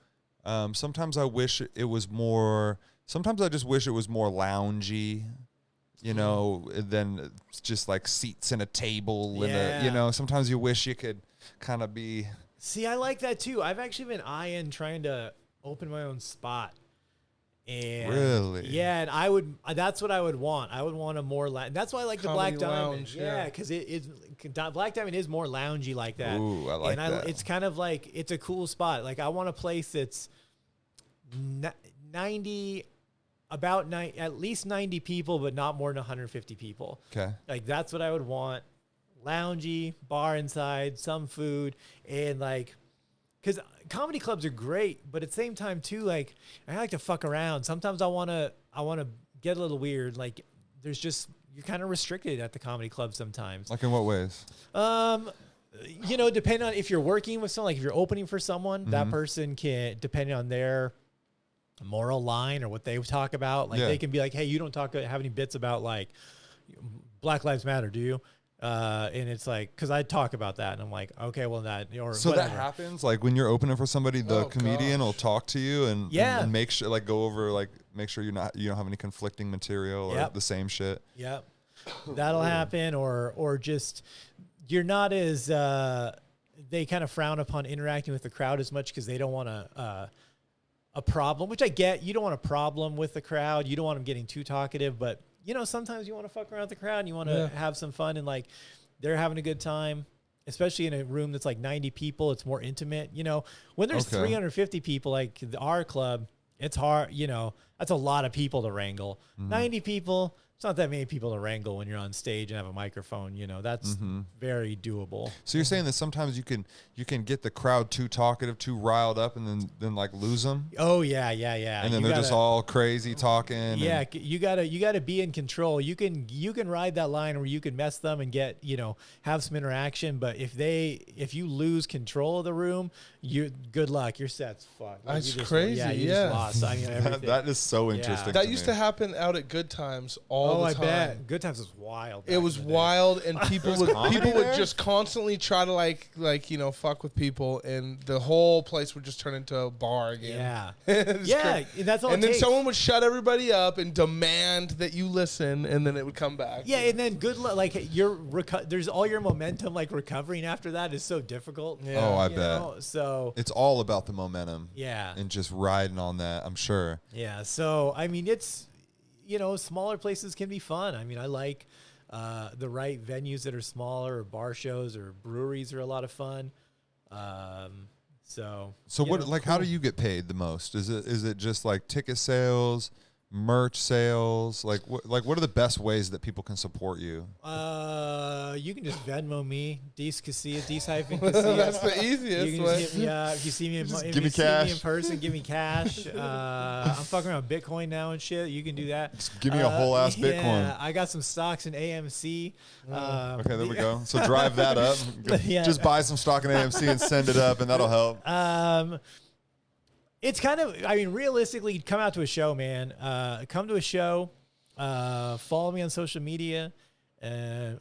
Sometimes I wish it was more. Sometimes I just wish it was more loungy. Than just like seats and a table and sometimes you wish you could kind of be. See, I like that too. I've actually been eyeing trying to open my own spot. And Really? Yeah, and that's what I would want. I would want a more that's why I like the Black Comedy Diamond. lounge, Yeah, because Black Diamond is more loungy like that. Ooh, I like that. It's kind of like, it's a cool spot. Like I want a place that's 90, at least 90 people, but not more than 150 people. Okay. Like that's what I would want. Loungy, bar inside, some food, and like, because comedy clubs are great, but at the same time too, like I like to fuck around. Sometimes I wanna get a little weird. Like you're kind of restricted at the comedy club sometimes. Like in what ways? Depending on if you're working with someone, like if you're opening for someone, that person can, depending on their moral line or what they talk about, like they can be like, hey, you don't have any bits about like Black Lives Matter, do you? And it's like, because I talk about that, and I'm like, okay, well, that or so whatever. that happens like when you're opening for somebody, the comedian will talk to you and make sure, like, go over, like, make sure you don't have any conflicting material or the same shit. Yep, that'll happen, or just you're not as they kind of frown upon interacting with the crowd as much because they don't want a problem, which I get. You don't want a problem with the crowd. You don't want them getting too talkative, but sometimes you want to fuck around with the crowd and you want to have some fun, and like they're having a good time, especially in a room that's like 90 people. It's more intimate. When there's 350 people, like our club, it's hard. That's a lot of people to wrangle. 90 people. It's not that many people to wrangle when you're on stage and have a microphone. That's very doable. So you're saying that sometimes you can get the crowd too talkative, too riled up, and then like lose them. Oh yeah. And then they're just all crazy talking. Yeah, you gotta be in control. You can ride that line where you can mess them and get have some interaction. But if you lose control of the room, good luck. Your set's fucked. Like, That's crazy. You just lost. I mean, everything. That is so interesting. That used to happen out at Good Times all the time. I bet. Good Times was wild. It was wild, and people would just constantly try to like fuck with people, and the whole place would just turn into a bar again. Yeah, that's all. And it then takes. someone would shut everybody up and demand that you listen, and then it would come back. Yeah, and then good luck. Like there's all your momentum. Like recovering after that is so difficult. Yeah. Oh, I bet. So it's all about the momentum. Yeah, and just riding on that. I'm sure. Yeah. So I mean, it's smaller places can be fun. I mean, I like The right venues that are smaller, or bar shows or breweries are a lot of fun. So what, know, like, how do you get paid the most? Is it just like ticket sales, merch sales? Like what are the best ways that people can support you? You can just Venmo me, Deece Casillas, Deece-Casillas. That's the easiest You can way. just hit me up. If you see me in, Just if give me you see cash. me in person, give me cash. I'm fucking around with Bitcoin now and shit. You can do that. Just give me a whole ass Yeah, Bitcoin. I got some stocks in AMC. Okay, there we go. So drive that up. Yeah. Just buy some stock in AMC and send it up, and that'll help. It's kind of, I mean, realistically, come out to a show, man. Come to a show. Follow me on social media. Man,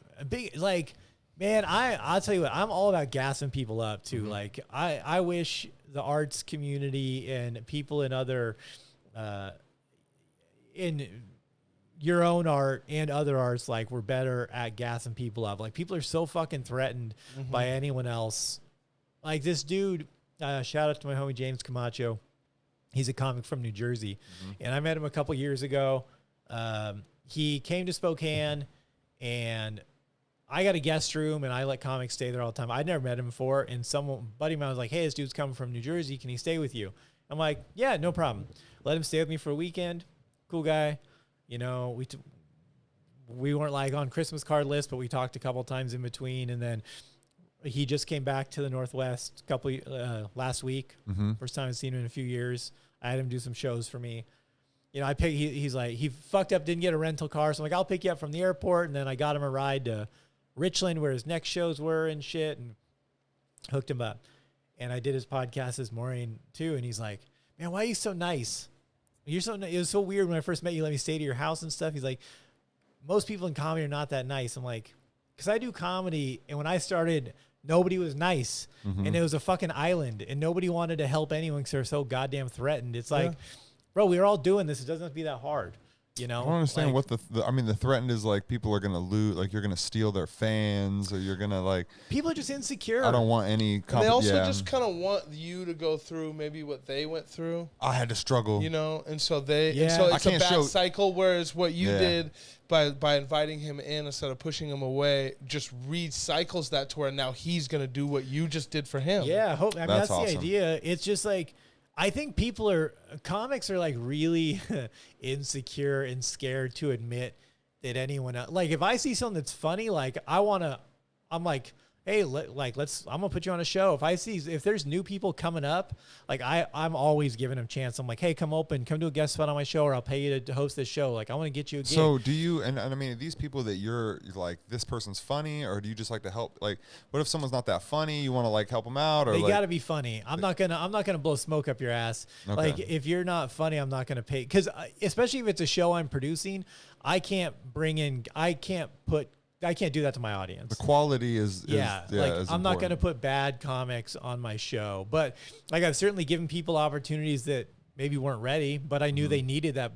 I'll tell you what, I'm all about gassing people up too. Like I wish the arts community and people in other, in your own art and other arts, like, were better at gassing people up. Like, people are so fucking threatened by anyone else. Like this dude, shout out to my homie James Camacho. He's a comic from New Jersey, and I met him a couple years ago. He came to Spokane, and I got a guest room, and I let comics stay there all the time. I'd never met him before, and buddy of mine was like, "Hey, this dude's coming from New Jersey. Can he stay with you?" I'm like, "Yeah, no problem." Let him stay with me for a weekend. Cool guy. You know, we weren't like on Christmas card list, but we talked a couple times in between, and then he just came back to the Northwest last week. First time I've seen him in a few years. I had him do some shows for me. You know, he's like, he fucked up, didn't get a rental car. So I'm like, I'll pick you up from the airport. And then I got him a ride to Richland where his next shows were and shit, and hooked him up. And I did his podcast this morning too. And he's like, "Man, why are you so nice? You're so nice." It was so weird when I first met you, let me stay to your house and stuff. He's like, "Most people in comedy are not that nice." I'm like, because I do comedy, and when I started, nobody was nice, and it was a fucking island, and nobody wanted to help anyone because they're so goddamn threatened. It's like, bro, we're all doing this. It doesn't have to be that hard, you know? I don't understand like, what the threatened is, like, people are going to loot, like, you're going to steal their fans, or you're going to, like... People are just insecure. I don't want any... And they also just kind of want you to go through maybe what they went through. I had to struggle. You know, and so it's I a can't bad cycle, whereas what you did by inviting him in instead of pushing him away just recycles that to where now he's going to do what you just did for him. Yeah, I mean, that's awesome. the idea. It's just like, I think comics are like really insecure and scared to admit that anyone else, like, if I see something that's funny, like, I'm like, "Hey, I'm gonna put you on a show." If there's new people coming up, like, I'm always giving them a chance. I'm like, "Hey, come do a guest spot on my show, or I'll pay you to host this show. Like, I want to get you a gig." So do you, and I mean, these people that you're like, this person's funny, or do you just like to help? Like, what if someone's not that funny? You want to, like, help them out, or they like, gotta be funny. I'm not gonna blow smoke up your ass. Okay. Like, if you're not funny, I'm not gonna pay. Because especially if it's a show I'm producing, I can't do that to my audience. the quality is I'm not going to important. put bad comics on my show, but like, I've certainly given people opportunities that maybe weren't ready, but I knew they needed that.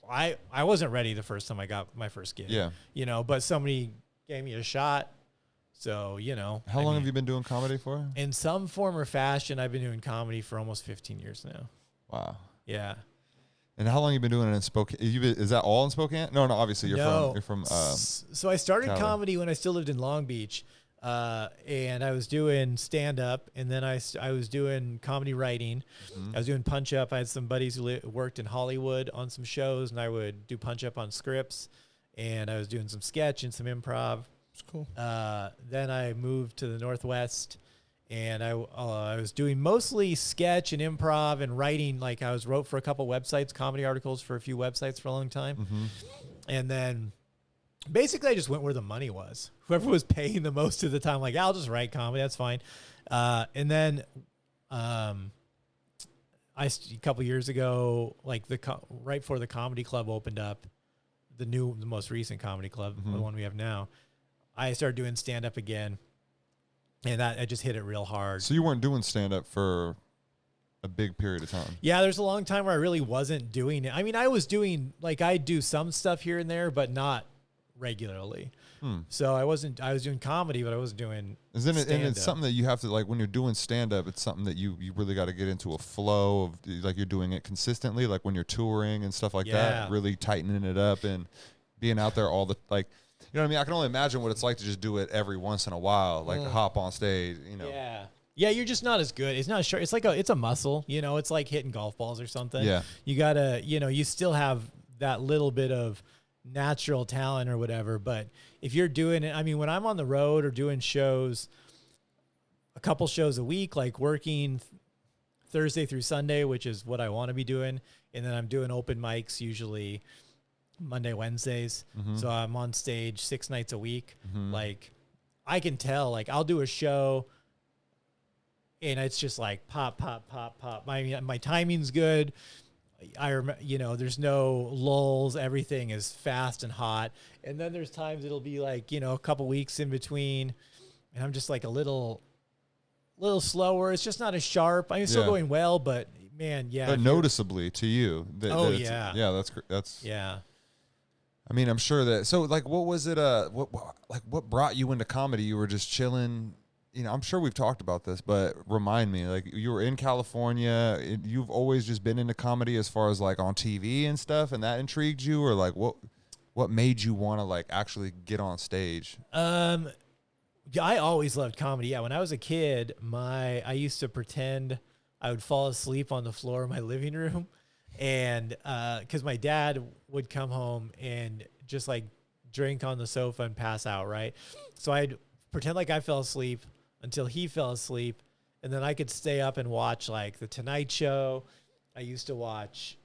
I wasn't ready the first time I got my first gig. Yeah. You know, but somebody gave me a shot. So, you know. How long have you been doing comedy for? In some form or fashion, I've been doing comedy for almost 15 years now. Wow. Yeah. And how long you been doing it in Spokane? Is that all in Spokane? No, obviously you're from. So I started Cali. comedy when I still lived in Long Beach, and I was doing stand up, and then I was doing comedy writing. I was doing punch up. I had some buddies who worked in Hollywood on some shows, and I would do punch up on scripts, and I was doing some sketch and some improv. It's cool. Then I moved to the Northwest, and I was doing mostly sketch and improv and writing. Like, I wrote for a couple websites, comedy articles for a few websites for a long time. And then basically I just went where the money was. Whoever was paying the most at the time, like, I'll just write comedy. That's fine. And then a couple years ago, like right before the comedy club opened up, the most recent comedy club, the one we have now, I started doing stand up again. And I just hit it real hard. So you weren't doing stand-up for a big period of time? Yeah, there's a long time where I really wasn't doing it. I mean, I was doing, like, I do some stuff here and there, but not regularly. So I was doing comedy, but I wasn't doing stand-up. And it's something that you have to, like, when you're doing stand-up, it's something that you really got to get into a flow of, like, you're doing it consistently, like when you're touring and stuff like that, really tightening it up and being out there all the, like, You know what I mean? I can only imagine what it's like to just do it every once in a while, like hop on stage, Yeah. Yeah, you're just not as good. It's not sure. It's like it's a muscle, it's like hitting golf balls or something. Yeah. You gotta, you still have that little bit of natural talent or whatever. But if you're doing it, I mean, when I'm on the road or doing shows, a couple shows a week, like working Thursday through Sunday, which is what I want to be doing. And then I'm doing open mics usually Monday, Wednesdays. So I'm on stage 6 nights a week. Like I can tell, like I'll do a show and it's just like pop, pop, pop, pop. My timing's good. There's no lulls. Everything is fast and hot. And then there's times it'll be like, a couple weeks in between and I'm just like a little slower. It's just not as sharp. I'm still going well, but man, yeah. But noticeably to you. Yeah. Yeah, that's. Yeah. I mean, I'm sure that. So, like, what was it? What brought you into comedy? You were just chilling. I'm sure we've talked about this, but remind me. Like, you were in California. You've always just been into comedy, as far as like on TV and stuff, and that intrigued you, or like what made you want to like actually get on stage? I always loved comedy. Yeah, when I was a kid, I used to pretend I would fall asleep on the floor of my living room, and because my dad would come home and just like drink on the sofa and pass out, right? So I'd pretend like I fell asleep until he fell asleep, and then I could stay up and watch like The Tonight Show. I used to watch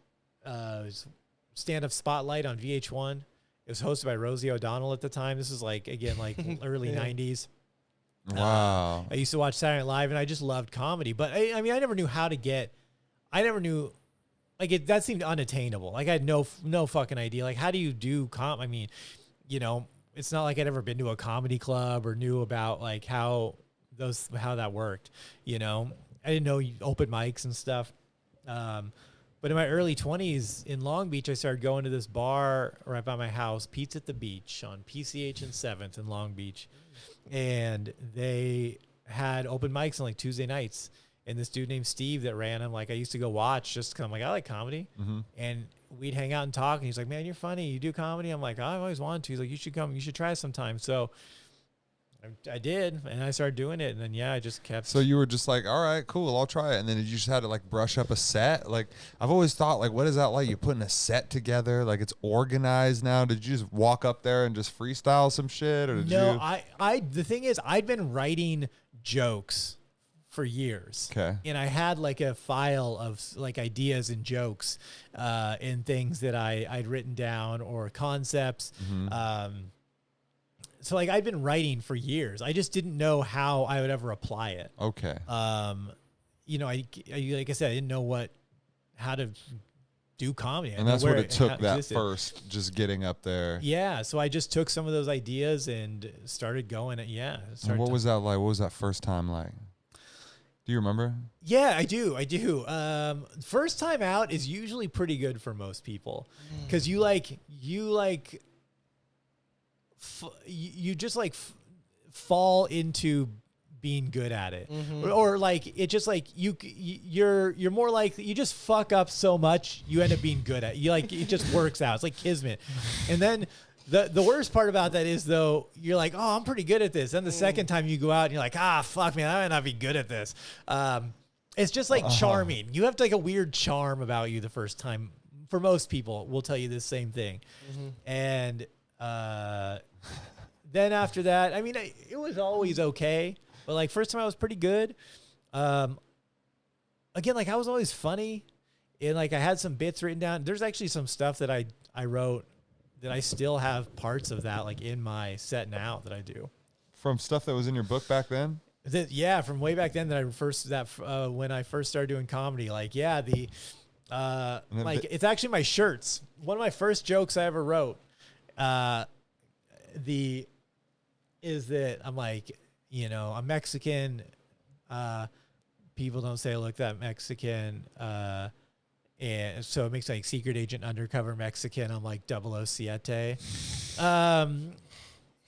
Stand Up Spotlight on VH1. It was hosted by Rosie O'Donnell at the time. This was like, again, like early 90s. Wow. I used to watch Saturday Night Live, and I just loved comedy. But I never knew how to that seemed unattainable. Like I had no fucking idea. Like, how do you do it's not like I'd ever been to a comedy club or knew about like how that worked. I didn't know open mics and stuff. But in my early 20s in Long Beach, I started going to this bar right by my house, Pete's at the Beach on PCH and 7th in Long Beach. And they had open mics on like Tuesday nights. And this dude named Steve that ran them, like I used to go watch just because I'm like, I like comedy. And we'd hang out and talk. And he's like, man, you're funny. You do comedy? I'm like, I've always wanted to. He's like, you should come. You should try sometime. So I did, and I started doing it, and then I just kept. So you were just like, all right, cool, I'll try it, and then you just had to like brush up a set. Like I've always thought, like, what is that like? You're putting a set together, like it's organized now. Did you just walk up there and just freestyle some shit, or did you? No, the thing is, I'd been writing jokes for years. Okay. And I had like a file of like ideas and jokes, and things that I'd written down or concepts. So like I'd been writing for years. I just didn't know how I would ever apply it. Okay. I like I said, I didn't know how to do comedy. And that's what it took that first, just getting up there. Yeah. So I just took some of those ideas and started going. And what was that like? What was that first time like? Do you remember? Yeah, I do. First time out is usually pretty good for most people because you just fall into being good at it, or like it just like you're more like you just fuck up so much you end up being good at it. It just works out. It's like kismet. And then the worst part about that is though you're like, oh, I'm pretty good at this. Then the second time you go out and you're like, fuck man, I might not be good at this. It's just like charming. You have like a weird charm about you the first time. For most people, will tell you the same thing, and. Then after that, I mean, it was always okay, but like first time I was pretty good. Again, like I was always funny, and like I had some bits written down. There's actually some stuff that I wrote that I still have parts of that like in my set now that I do. From stuff that was in your book back then? From way back then when I first started doing comedy. Like it's actually my shirts. One of my first jokes I ever wrote. Is that I'm like, I'm Mexican. People don't say I look that Mexican. And so it makes like secret agent undercover Mexican. I'm like 007.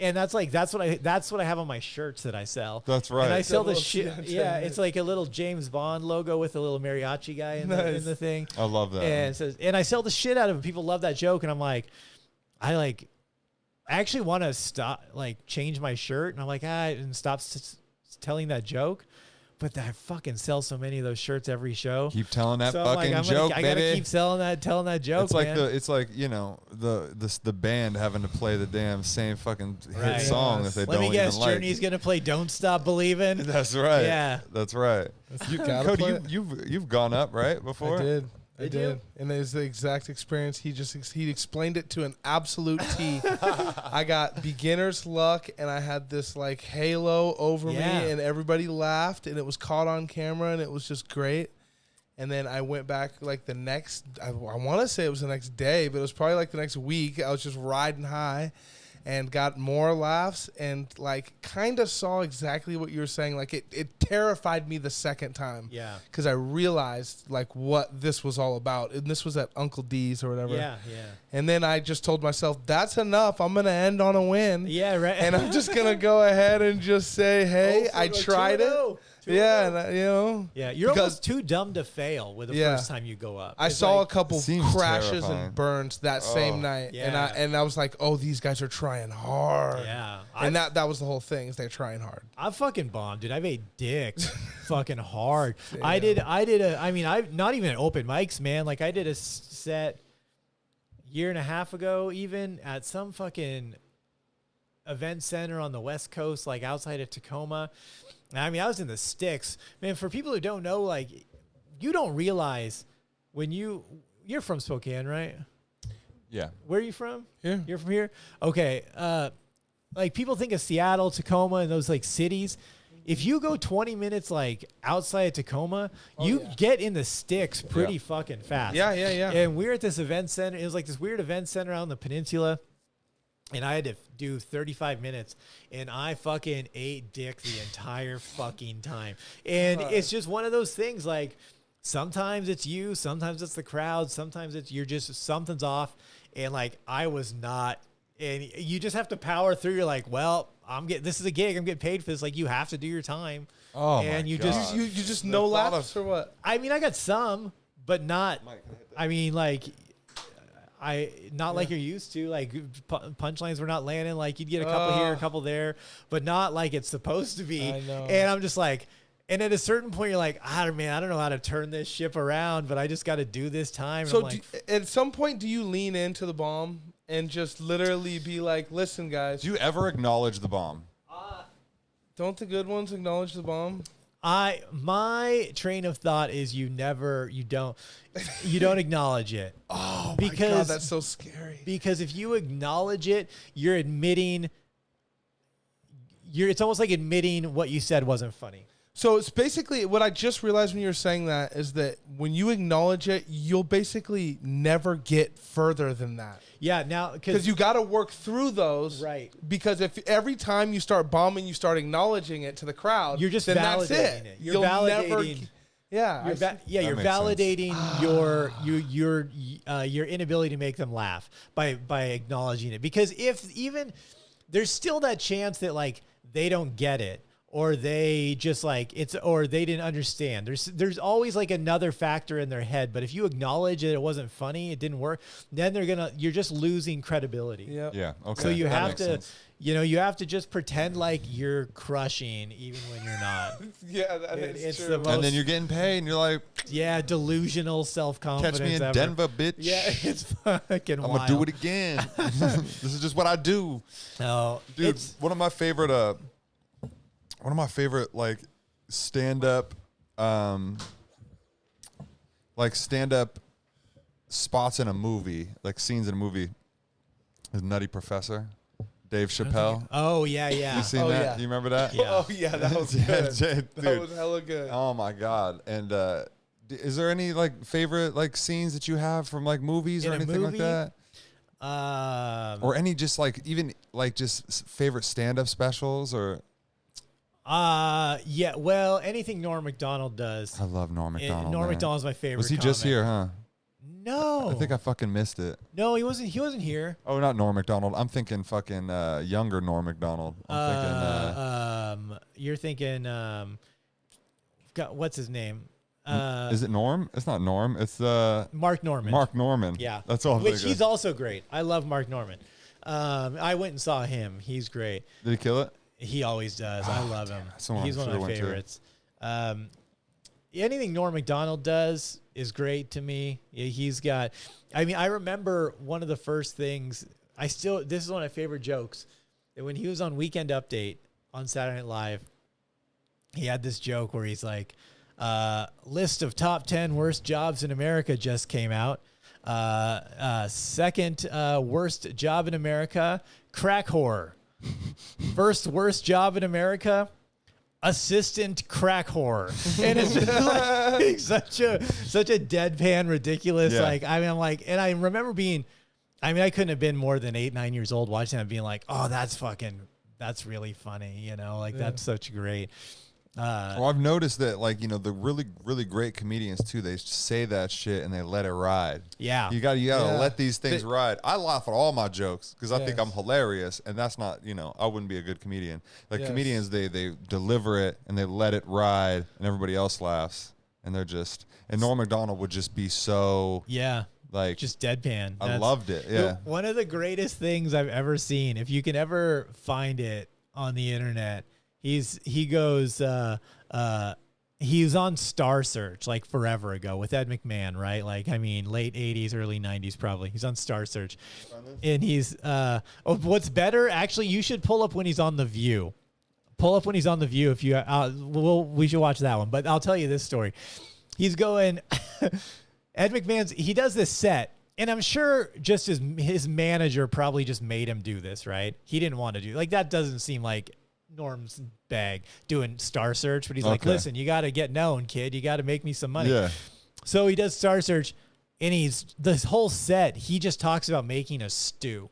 And that's what I have on my shirts that I sell. That's right. And I sell the shit. Yeah, it's like a little James Bond logo with a little mariachi guy in the thing. I love that. And it says, and I sell the shit out of it. People love that joke, and I'm like, I actually want to stop, like, change my shirt, and I'm like, and stop telling that joke. But I fucking sell so many of those shirts every show. Keep telling that So I'm fucking like, joke, I baby. gotta keep telling that joke. It's like you know the band having to play the damn same fucking hit song that they Let don't me guess, even like. Journey's gonna play "Don't Stop Believing." That's right. Yeah, that's right. You gotta Cody, play it. you've gone up right before. I did. And it was the exact experience. He explained it to an absolute T. I got beginner's luck, and I had this like halo over me, and everybody laughed, and it was caught on camera, and it was just great. And then I went back like the next, I want to say it was the next day, but it was probably like the next week. I was just riding high and got more laughs and like kind of saw exactly what you were saying. Like it terrified me the second time. Yeah. Because I realized like what this was all about. And this was at Uncle D's or whatever. yeah. And then I just told myself, that's enough. I'm going to end on a win. Yeah, right. And I'm just going to go ahead and just say, hey, I tried it. Yeah, and you know. Yeah, you're almost too dumb to fail with the first time you go up. I It's saw like, a couple seems crashes terrifying. and burns that same night, Yeah. and I was like, oh, these guys are trying hard. Yeah, And that was the whole thing, is they're trying hard. I fucking bombed, dude. I've ate dicks fucking hard. I've not even at open mics, man. Like I did a set year and a half ago, even at some fucking event center on the West Coast, like outside of Tacoma. I mean, I was in the sticks, man. For people who don't know, like, you don't realize when you're from Spokane, right? Yeah. Where are you from? Here. You're from here? Okay. Like people think of Seattle, Tacoma, and those like cities. If you go 20 minutes like outside of Tacoma, you get in the sticks pretty fucking fast. Yeah. And we were at this event center. It was like this weird event center out on the peninsula. And I had to do 35 minutes, and I fucking ate dick the entire fucking time. And it's just one of those things, like, sometimes it's you, sometimes it's the crowd, sometimes you're just, something's off. And, like, I was not, and you just have to power through. You're like, well, this is a gig, I'm getting paid for this. Like, you have to do your time. Oh, and my you God. just, You just no laughs or what? I mean, I got some, but not, I mean, like, not like you're used to, like punchlines were not landing. Like you'd get a couple here, a couple there, but not like it's supposed to be. I know. And I'm just like, and at a certain point you're like, I don't know how to turn this ship around, but I just got to do this time. And So I'm like, at some point, do you lean into the bomb and just literally be like, listen, guys, Do you ever acknowledge the bomb? don't the good ones acknowledge the bomb? my train of thought is you don't acknowledge it. Oh, because my God, that's so scary. Because if you acknowledge it, you're admitting. It's almost like admitting what you said wasn't funny. So it's basically what I just realized when you were saying that is that when you acknowledge it, you'll basically never get further than that. Yeah, now Because you got to work through those. Right. Because if every time you start bombing, you start agnowledging it to the crowd, You're just then validating that's it. You're You'll validating. Never, yeah. You're That makes validating your inability to make them laugh by acknowledging it. Because if even there's still that chance that like they don't get it. Or they just like or they didn't understand. There's always like another factor in their head. But if you acknowledge that it wasn't funny, it didn't work, then you're just losing credibility. Yep. Yeah. Okay. So you that have makes to, sense. you have to just pretend like you're crushing even when you're not. Yeah, that It- is it's true. the most- And then you're getting paid, and you're like, Delusional self-confidence. catch me in ever. Denver, bitch. Yeah, it's fucking I'm wild. gonna do it again. This is just what I do. No, Dude, it's one of my favorite like stand up spots in a movie, like scenes in a movie, is Nutty Professor, Dave Chappelle. Oh yeah. You seen Oh, that? yeah. You remember that? Yeah. Oh yeah, that was Yeah, good. dude. That was hella good. Oh my God. And is there any like favorite like scenes that you have from like movies In or a anything movie? like that? Or any just like even like just favorite stand-up specials or yeah. Well, anything Norm Macdonald does. I love Norm Macdonald. Norm man. Macdonald's my favorite. Was he just comic. here, huh? No, I think I fucking missed it. No, he wasn't. He wasn't here. Oh, not Norm Macdonald. I'm thinking fucking younger Norm Macdonald. You're thinking. What's his name? Is it Norm? It's not Norm. It's Mark Norman. Mark Norman. Yeah, That's all. I'm which thinking. he's also great. I love Mark Norman. I went and saw him. He's great. Did he kill it? He always does. I love him. Someone He's one of my went to. favorites. Anything Norm Macdonald does is great to me. He's got, I mean, I remember one of the first things, this is one of my favorite jokes, that when he was on Weekend Update on Saturday Night Live, he had this joke where he's like, list of top 10 worst jobs in America just came out. Second worst job in America, crack whore. First worst job in America, assistant crack whore. And it's just like such a deadpan, ridiculous. Yeah. Like, I mean, I'm like, and I remember I couldn't have been more than 8, 9 years old watching that, being like, oh, that's really funny. You know, like that's such great. Well, I've noticed that, like, you know, the really, really great comedians too, they say that shit and they let it ride. Yeah. You gotta let these things ride. I laugh at all my jokes because I think Yes. I'm hilarious, and that's not, you know, I wouldn't be a good comedian. Like Yes. comedians, they deliver it and they let it ride, and everybody else laughs, and they're just. And Norm Macdonald would just be so like Just deadpan. I loved it. Yeah. One of the greatest things I've ever seen, if you can ever find it on the internet, he was on Star Search like forever ago with Ed McMahon, right? Like, I mean, late 80s, early 90s probably. He's on Star Search. And he's what's better, actually, you should pull up when he's on The View. Pull up when he's on The View if you we should watch that one. But I'll tell you this story. He's going Ed McMahon's, he does this set, and I'm sure just his manager probably just made him do this, right? He didn't want to do, like, that doesn't seem like Norm's bag, doing Star Search, but he's like, listen, you got to get known, kid. You got to make me some money. Yeah. So he does Star Search, and this whole set, he just talks about making a stew.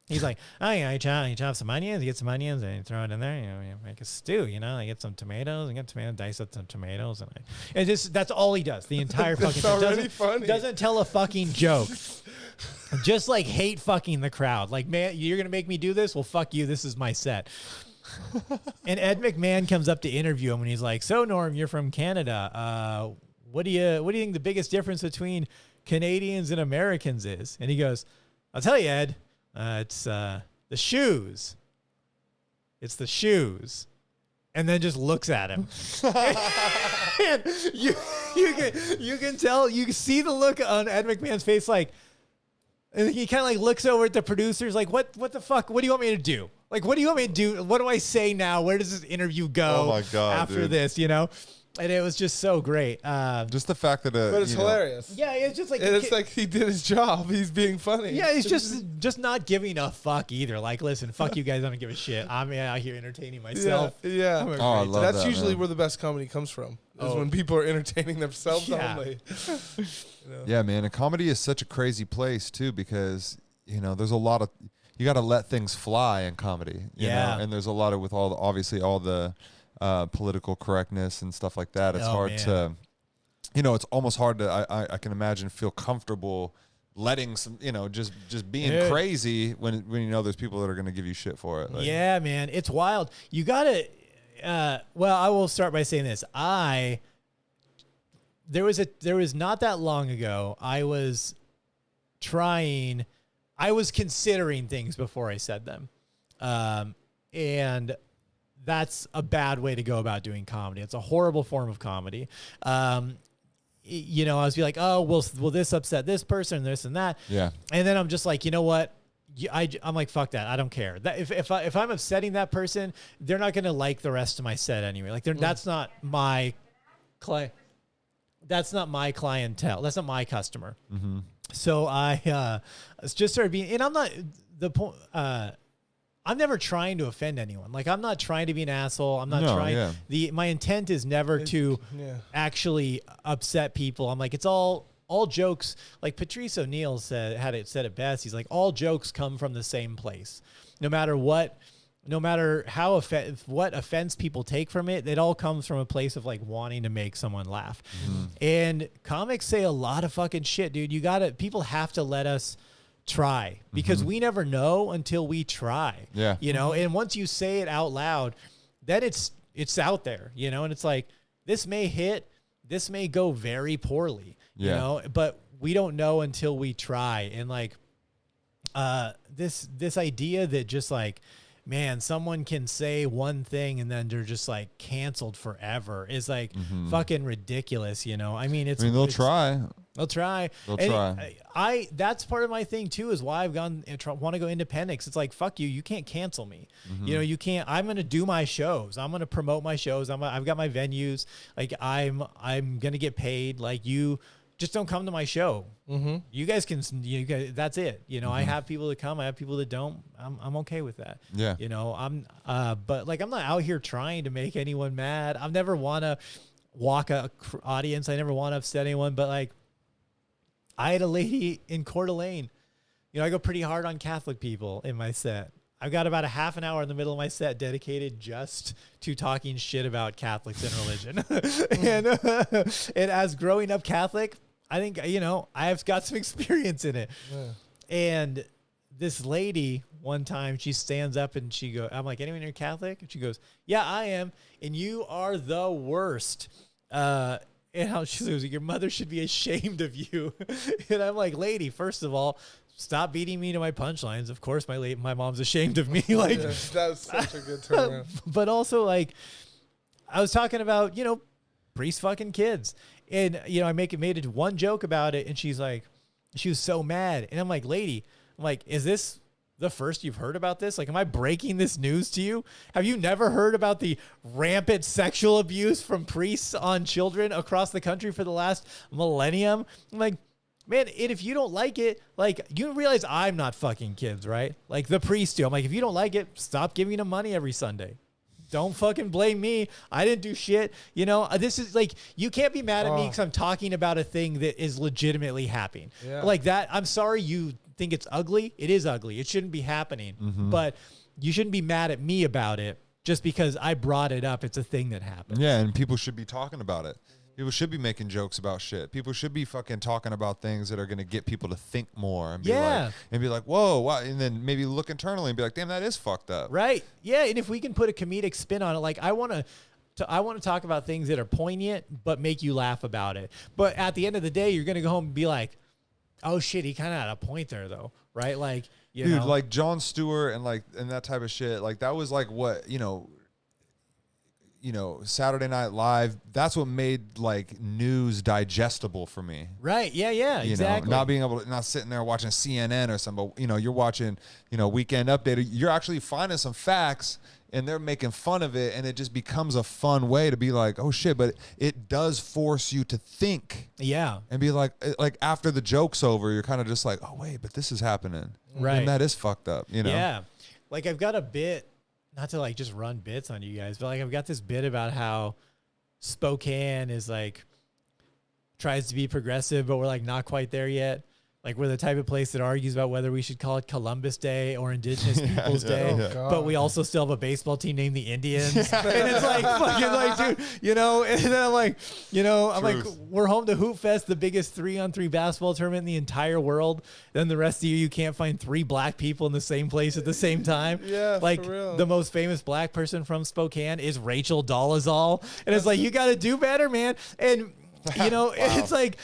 He's like, oh, yeah, you chop some onions, you get some onions, and you throw it in there, you make a stew, I get some tomatoes, dice up some tomatoes, and just, that's all he does, the entire fucking thing. Doesn't tell a fucking joke. Just like hate fucking the crowd. Like, man, you're going to make me do this? Well, fuck you. This is my set. And Ed McMahon comes up to interview him, and he's like, so Norm, you're from Canada. What do you think the biggest difference between Canadians and Americans is? And he goes, I'll tell you, Ed, it's the shoes. It's the shoes. And then just looks at him. And you can tell, you can see the look on Ed McMahon's face, like, and he kind of like looks over at the producers like, what the fuck? What do you want me to do? Like, what do you want me to do? What do I say now? Where does this interview go? Oh my God, after dude. this, And it was just so great. Just the fact that But it's hilarious. Yeah, it's just like, And it's like he did his job. He's being funny. yeah, he's just not giving a fuck either. Like, listen, fuck you guys. I don't give a shit. I'm out here entertaining myself. Yeah. Oh, I love That's that, usually man. where the best comedy comes from. Is when people are entertaining themselves Yeah. only. Yeah, man. And comedy is such a crazy place too, because there's a lot of, you got to let things fly in comedy. You know? And there's a lot of, with all the political correctness and stuff like that. It's hard to, it's almost hard to, I can imagine, feel comfortable letting some, just being crazy when there's people that are going to give you shit for it. Like, yeah, man, it's wild. You gotta. Well, I will start by saying this. There was not that long ago, I was considering things before I said them. And that's a bad way to go about doing comedy. It's a horrible form of comedy. I was be like, oh, will this upset this person, this and that? Yeah. And then I'm just like, you know what? I'm like, fuck that. I don't care. That if I'm upsetting that person, they're not going to like the rest of my set anyway. Like, that's not my that's not my clientele. That's not my customer. Mm-hmm. So I just started being, and I'm not the point. I'm never trying to offend anyone. Like, I'm not trying to be an asshole. I'm not trying. Yeah. My intent is never to actually upset people. I'm like, it's all jokes. Like Patrice O'Neill said it best. He's like, all jokes come from the same place. No matter what offense people take from it, it all comes from a place of like wanting to make someone laugh. Mm-hmm. And comics say a lot of fucking shit, dude. People have to let us try, because we never know until we try. Yeah. And once you say it out loud, then it's out there, and it's like, this may hit, this may go very poorly, but we don't know until we try. And like, this idea that just like, man, someone can say one thing and then they're just like canceled forever is like fucking ridiculous, you know? I mean, they'll try. They'll try. They'll And try. That's part of my thing too, is why I've gone and want to go independent. It's like, fuck you. You can't cancel me. You know, you can't, I'm going to do my shows. I'm going to promote my shows. I've got my venues. Like I'm going to get paid. Like you just don't come to my show. You guys can, that's it. You know, I have people that come, I have people that don't. I'm okay with that. Yeah. You know, but like, I'm not out here trying to make anyone mad. I've never want to walk a audience. I never want to upset anyone, but like, I had a lady in Coeur d'Alene. You know, I go pretty hard on Catholic people in my set. I've got about a half an hour in the middle of my set dedicated just to talking shit about Catholics and religion. And as growing up Catholic, I think, you know, I've got some experience in it. Yeah. And this lady, one time, she stands up and she goes, I'm like, anyone here Catholic? And she goes, yeah, I am. And you are the worst. And how she says, your mother should be ashamed of you. And I'm like, lady, first of all, stop beating me to my punchlines. Of course, my mom's ashamed of me. Like, that's such a good turnaround. But also, like, I was talking about, you know, priest fucking kids. And, you know, I made it one joke about it. And she was so mad. And I'm like, lady, is this the first you've heard about this? Like, am I breaking this news to you? Have you never heard about the rampant sexual abuse from priests on children across the country for the last millennium? I'm like, man, and if you don't like it, like, you realize I'm not fucking kids, right? Like the priests do. I'm like, if you don't like it, stop giving them money every Sunday. Don't fucking blame me. I didn't do shit. You know, this is like, you can't be mad at me because I'm talking about a thing that is legitimately happening. Yeah. Like that. I'm sorry you think it's ugly. It is ugly. It shouldn't be happening. But you shouldn't be mad at me about it just because I brought it up. It's a thing that happened. Yeah, and people should be talking about it. People should be making jokes about shit. People should be fucking talking about things that are going to get people to think more and be like, whoa, wow. And then maybe look internally and be like, damn, that is fucked up. Right. Yeah. And if we can put a comedic spin on it, like I want to talk about things that are poignant, but make you laugh about it. But at the end of the day, you're going to go home and be like, oh shit, he kind of had a point there though. Right. Like, you know, like Jon Stewart and that type of shit. Like that was like what, you know, Saturday Night Live, that's what made like news digestible for me. Right. Yeah. Yeah. Exactly. Not being able to, not sitting there watching CNN or something, but, you're watching, Weekend Update. You're actually finding some facts and they're making fun of it. And it just becomes a fun way to be like, oh shit, but it does force you to think. Yeah. And be like after the joke's over, you're kind of just like, oh wait, but this is happening. Right. And that is fucked up, Yeah. Like I've got a bit, not to like just run bits on you guys, but like I've got this bit about how Spokane is like tries to be progressive, but we're like not quite there yet. Like we're the type of place that argues about whether we should call it Columbus Day or Indigenous Peoples Day, but we also still have a baseball team named the Indians. And it's like fucking like, dude, and then I'm like, I'm like, we're home to Hoop Fest, the biggest 3-on-3 basketball tournament in the entire world. Then the rest of you can't find 3 black people in the same place at the same time. Yeah, like for real. The most famous black person from Spokane is Rachel Dolezal, and it's like you got to do better, man. And wow. It's like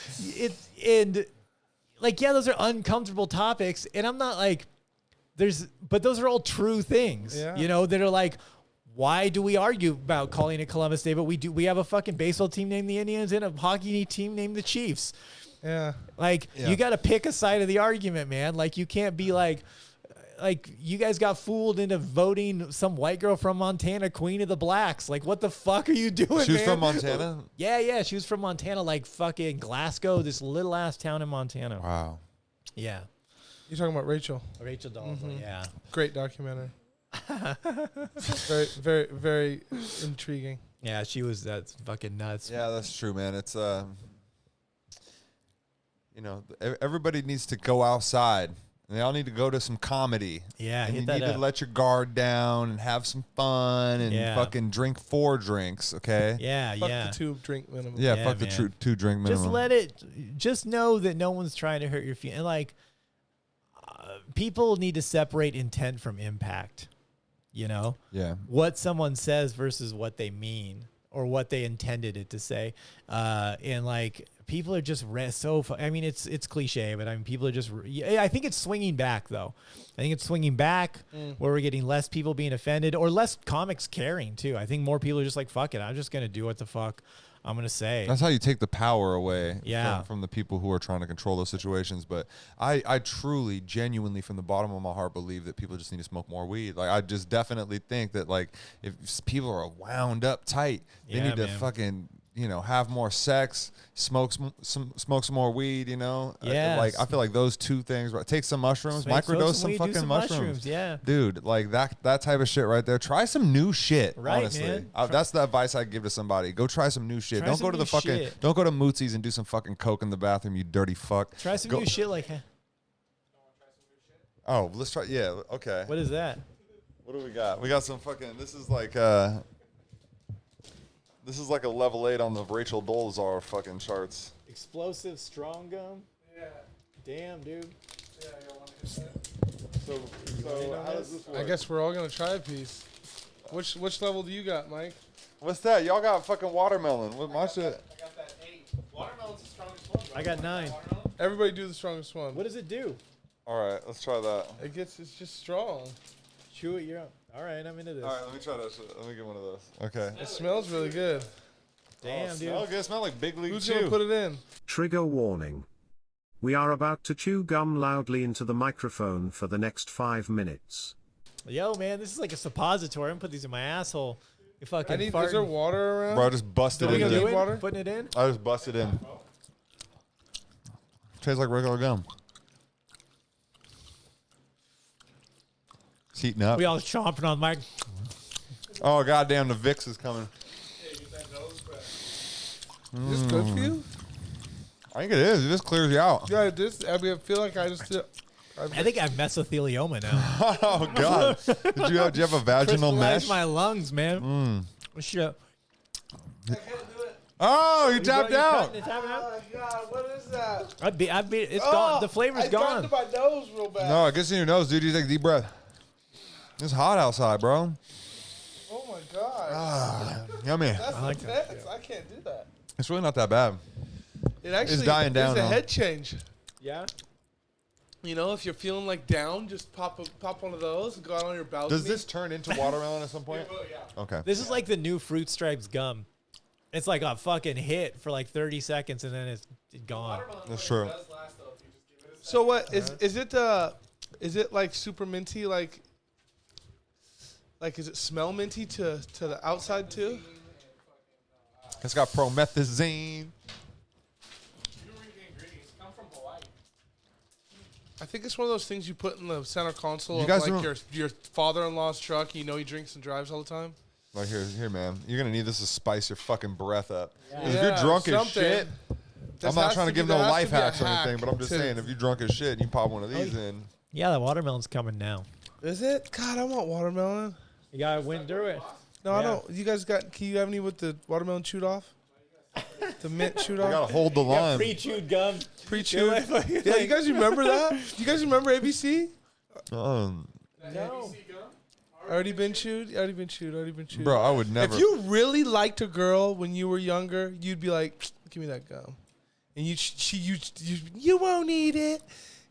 like, yeah, those are uncomfortable topics. And I'm not like, but those are all true things, that are like, why do we argue about calling it Columbus Day? But we have a fucking baseball team named the Indians and a hockey team named the Chiefs. Yeah. Like, you got to pick a side of the argument, man. Like, you can't be like you guys got fooled into voting some white girl from Montana queen of the blacks. Like, what the fuck are you doing, She was man? from Montana? Yeah. She was from Montana, like fucking Glasgow, this little ass town in Montana. Wow. Yeah. You're talking about Rachel. Rachel Dolezal, yeah. Great documentary. Very, very, very intriguing. Yeah, that's fucking nuts. Yeah, that's true, man. It's, everybody needs to go outside. They all need to go to some comedy. Yeah, and hit you that need up. to let your guard down and have some fun and fucking drink 4 drinks, okay? Yeah, Fuck the 2 drink minimum. Yeah, Yeah, fuck man. the 2 drink minimum. Just know that no one's trying to hurt your feelings. And like, people need to separate intent from impact. Yeah. What someone says versus what they mean or what they intended it to say. And like, people are just I mean, it's cliche, but I mean, people are just. I think it's swinging back though. I think it's swinging back where we're getting less people being offended or less comics caring too. I think more people are just like, fuck it, I'm just gonna do what the fuck I'm gonna say. That's how you take the power away Yeah. from the people who are trying to control those situations. But I truly, genuinely, from the bottom of my heart, believe that people just need to smoke more weed. Like, I just definitely think that, like, if people are wound up tight, they need to fucking, you know, have more sex, smoke some more weed, you know? Yeah. Like, I feel like those two things, right? Take some mushrooms, microdose some weed, fucking mushrooms. Yeah. Dude, like that type of shit right there. Try some new shit, Right, honestly. man. That's the advice I give to somebody. Go try some new shit. Try Don't some go to new the fucking, shit. don't go to Mootsy's and do some fucking coke in the bathroom, you dirty fuck. Try some new shit like. Oh, let's try, yeah, okay. What is that? What do we got? We got some fucking, this is like a level 8 on the Rachel Dolezal fucking charts. Explosive strong gum. Yeah. Damn, dude. Yeah, you want to hit So how does this that? work? I guess we're all gonna try a piece. Which level do you got, Mike? What's that? Y'all got fucking watermelon. What my shit? I got that 8. Watermelon's the strongest one. I got 9. Everybody do the strongest one. What does it do? All right, let's try that. It's just strong. Chew it. You're up. All right, I'm into this. All right, let me try that shit. Let me get one of those. Okay. It smells really good. Damn, dude. Smell good. Smell like Big League Who's Chew. gonna put it in? Trigger warning. We are about to chew gum loudly into the microphone for the next 5 minutes. Yo, man, this is like a suppository. I'm gonna put these in my asshole. You fucking Is farting. there water around? Bro, I just busted Are we it gonna Drink do in. it? water? Putting it in? I just busted in. Tastes like regular gum. It's heating up. We all chomping on Mike. Oh, goddamn, the Vicks is coming. Is this good for you? I think it is. It just clears you out. Yeah, I feel like I just did. I think I have mesothelioma now. Oh, God. Do you have a vaginal mesh? Crystallized my lungs, man. Shit. I can't do it. Oh, you tapped out. It's tapping out? Oh, God, what is that? It's gone. The flavor's gone. I got into my nose real bad. No, it gets in your nose, dude. You take a deep breath. It's hot outside, bro. Oh, my God. Yummy. That's like intense. I can't do that. It's really not that bad. It actually dying down is a now. head change. Yeah? You know, if you're feeling like down, just pop one of those and go out on your balcony. Does this turn into watermelon at some point? Yeah. Okay. This is like the new Fruit Stripes gum. It's like a fucking hit for like 30 seconds and then it's gone. That's true. So what is it? Is it like super minty? Like is it smell minty to the outside too? It's got promethazine. I think it's one of those things you put in the center console You of guys like don't- your father-in-law's truck. You know he drinks and drives all the time. Like here, man. You're gonna need this to spice your fucking breath up. 'Cause if Yeah, you're drunk as something. shit, This I'm not has trying to give there no has life to be a hacks or hack anything, but I'm just to- saying if you're drunk as shit and you pop one of these in, Yeah, the watermelon's coming now. Is it? God, I want watermelon. You gotta win through it. No, I Yeah. don't. You guys got? Can you have any with the watermelon chewed off? The mint chewed you off. gotta hold the line. Pre-chewed gum. Pre-chewed. Yeah, like- Yeah, you guys remember that? You guys remember ABC? No. Already been chewed. Already been chewed. Bro, I would never. If you really liked a girl when you were younger, you'd be like, "Give me that gum," and you won't eat it.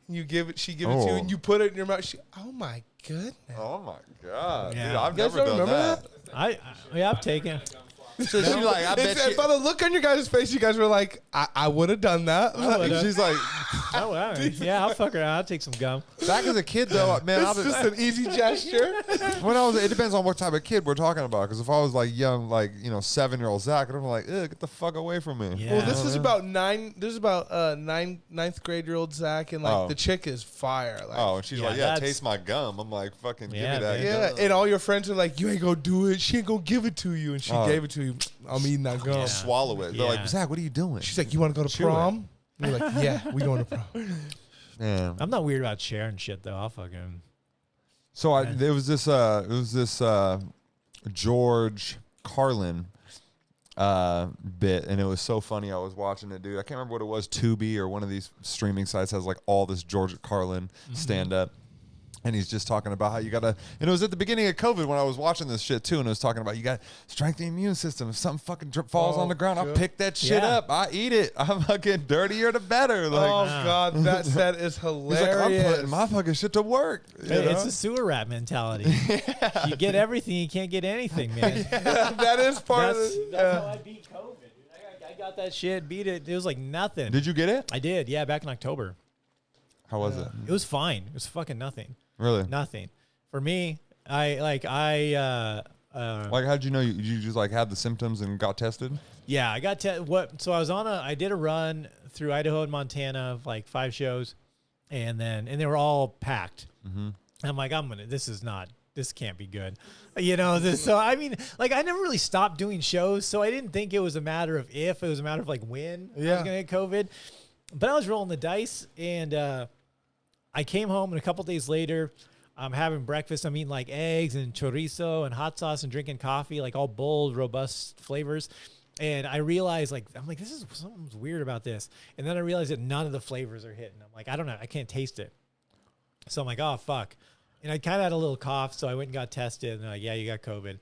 And you give it. She give it to you, Oh. and you put it in your mouth. Oh my goodness! Oh my god, Yeah. dude, I've You guys never don't done remember that. Yeah, I've taken. So she's like, I bet If by the look on your guys' face, you guys were like, "I would have done that." would've. She's like, Oh, wow. Yeah, I'll fuck her. I'll take some gum. back as a kid though, man. I It's was, just an easy gesture. when I was, it depends on what type of kid we're talking about. Because if I was like young, like 7-year-old Zach, I'd be like, get the fuck away from me. Yeah. Well, this is about ninth grade-year-old Zach, and like Oh. the chick is fire. Like, Oh, and she's Yeah, like, that's- taste my gum. I'm like, fucking give Yeah, me that. baby. yeah, gum. and all your friends are like, "You ain't gonna do it. She ain't gonna give it to you," and she Oh. gave it to you. I'm eating that gum. Yeah. Swallow it. They're Yeah. like, Zach, what are you doing? She's like, "You want to go to Chew it. prom?" And you're like, "Yeah, we going to prom." Yeah. I'm not weird about sharing shit though. I'll fucking. So there was this George Carlin bit, and it was so funny. I was watching it, dude. I can't remember what it was. Tubi or one of these streaming sites has like all this George Carlin stand up, And he's just talking about how you got to, and it was at the beginning of COVID when I was watching this shit too, and it was talking about you got to strengthen the immune system. If something fucking falls on the ground, I pick that shit up. I eat it. I'm fucking dirtier the better. Like, God, that set is hilarious. he's like, I'm putting my fucking shit to work. It's a sewer rat mentality. You get everything, you can't get anything, man. That is part of it. That's how I beat COVID, dude. I got that shit, beat it. It was like nothing. Did you get it? I did, yeah, back in October. How was it? It was fine. It was fucking nothing. Really? Nothing. For me, like how'd you know you just like had the symptoms and got tested? Yeah, I got so I did a run through Idaho and Montana of like 5 shows, and they were all packed. Mm-hmm. I'm like, this can't be good. So I mean, like I never really stopped doing shows, so I didn't think it was a matter of if, it was a matter of like when I was gonna get COVID. But I was rolling the dice, and I came home, and a couple days later, I'm having breakfast. I'm eating like eggs and chorizo and hot sauce and drinking coffee, like all bold, robust flavors. And I realized, I'm like, something's weird about this. And then I realized that none of the flavors are hitting. I'm like, I don't know. I can't taste it. So I'm like, oh, fuck. And I kind of had a little cough, so I went and got tested. And they're like, yeah, you got COVID.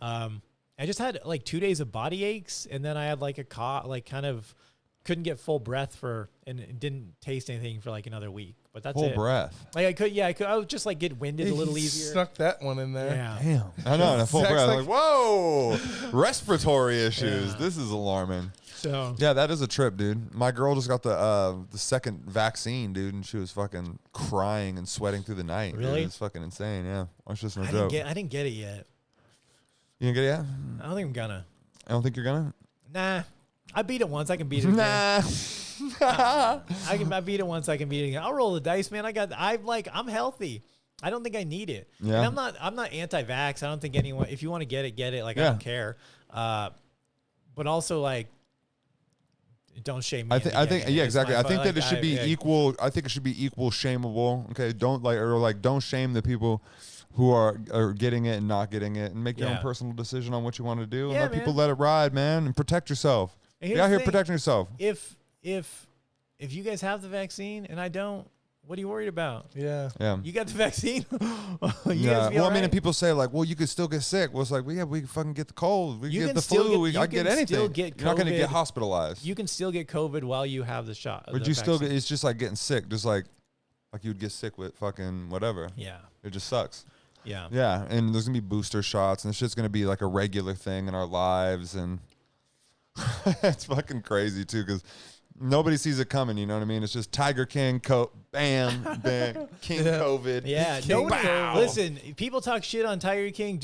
I just had like 2 days of body aches. And then I had like a cough, like kind of couldn't get full breath and didn't taste anything for like another week. But that's full breath. Like I could. I would just like get winded a little easier. Snuck that one in there. Yeah. Damn. I know. And a full breath. Like, like, whoa, respiratory issues. This is alarming. So yeah, that is a trip, dude. My girl just got the second vaccine, dude, and she was fucking crying and sweating through the night. Really? It's fucking insane. Yeah, it's just no I joke. didn't get it yet. You didn't get it yet? I don't think I'm gonna. I don't think you're gonna. Nah. I beat it once. I can beat it again. I beat it once. I can beat it again. I'll roll the dice, man. I'm healthy. I don't think I need it. Yeah. And I'm not anti-vax. I don't think anyone, if you want to get it, get it. Like, I don't care. But also, like, don't shame me. I think yeah, exactly. I think that it should be yeah. equal. I think it should be equal shameable. Okay, don't shame the people who are getting it and not getting it, and make your own personal decision on what you want to do, and let people let it ride, man, and protect yourself. Be out here protecting yourself. If you guys have the vaccine and I don't, what are you worried about? Yeah. You got the vaccine? Yeah. Well, I mean, and people say like, well, you could still get sick. Well, it's like, we can fucking get the cold. We can get the flu. I can get anything. You're not going to get hospitalized. You can still get COVID while you have the shot. But you still get, it's just like getting sick, just like you would get sick with fucking whatever. Yeah. It just sucks. Yeah. Yeah. And there's going to be booster shots, and this shit's going to be like a regular thing in our lives. And it's fucking crazy too, because nobody sees it coming. You know what I mean? It's just Tiger King, bam, bang, King COVID. Yeah. Listen, people talk shit on Tiger King.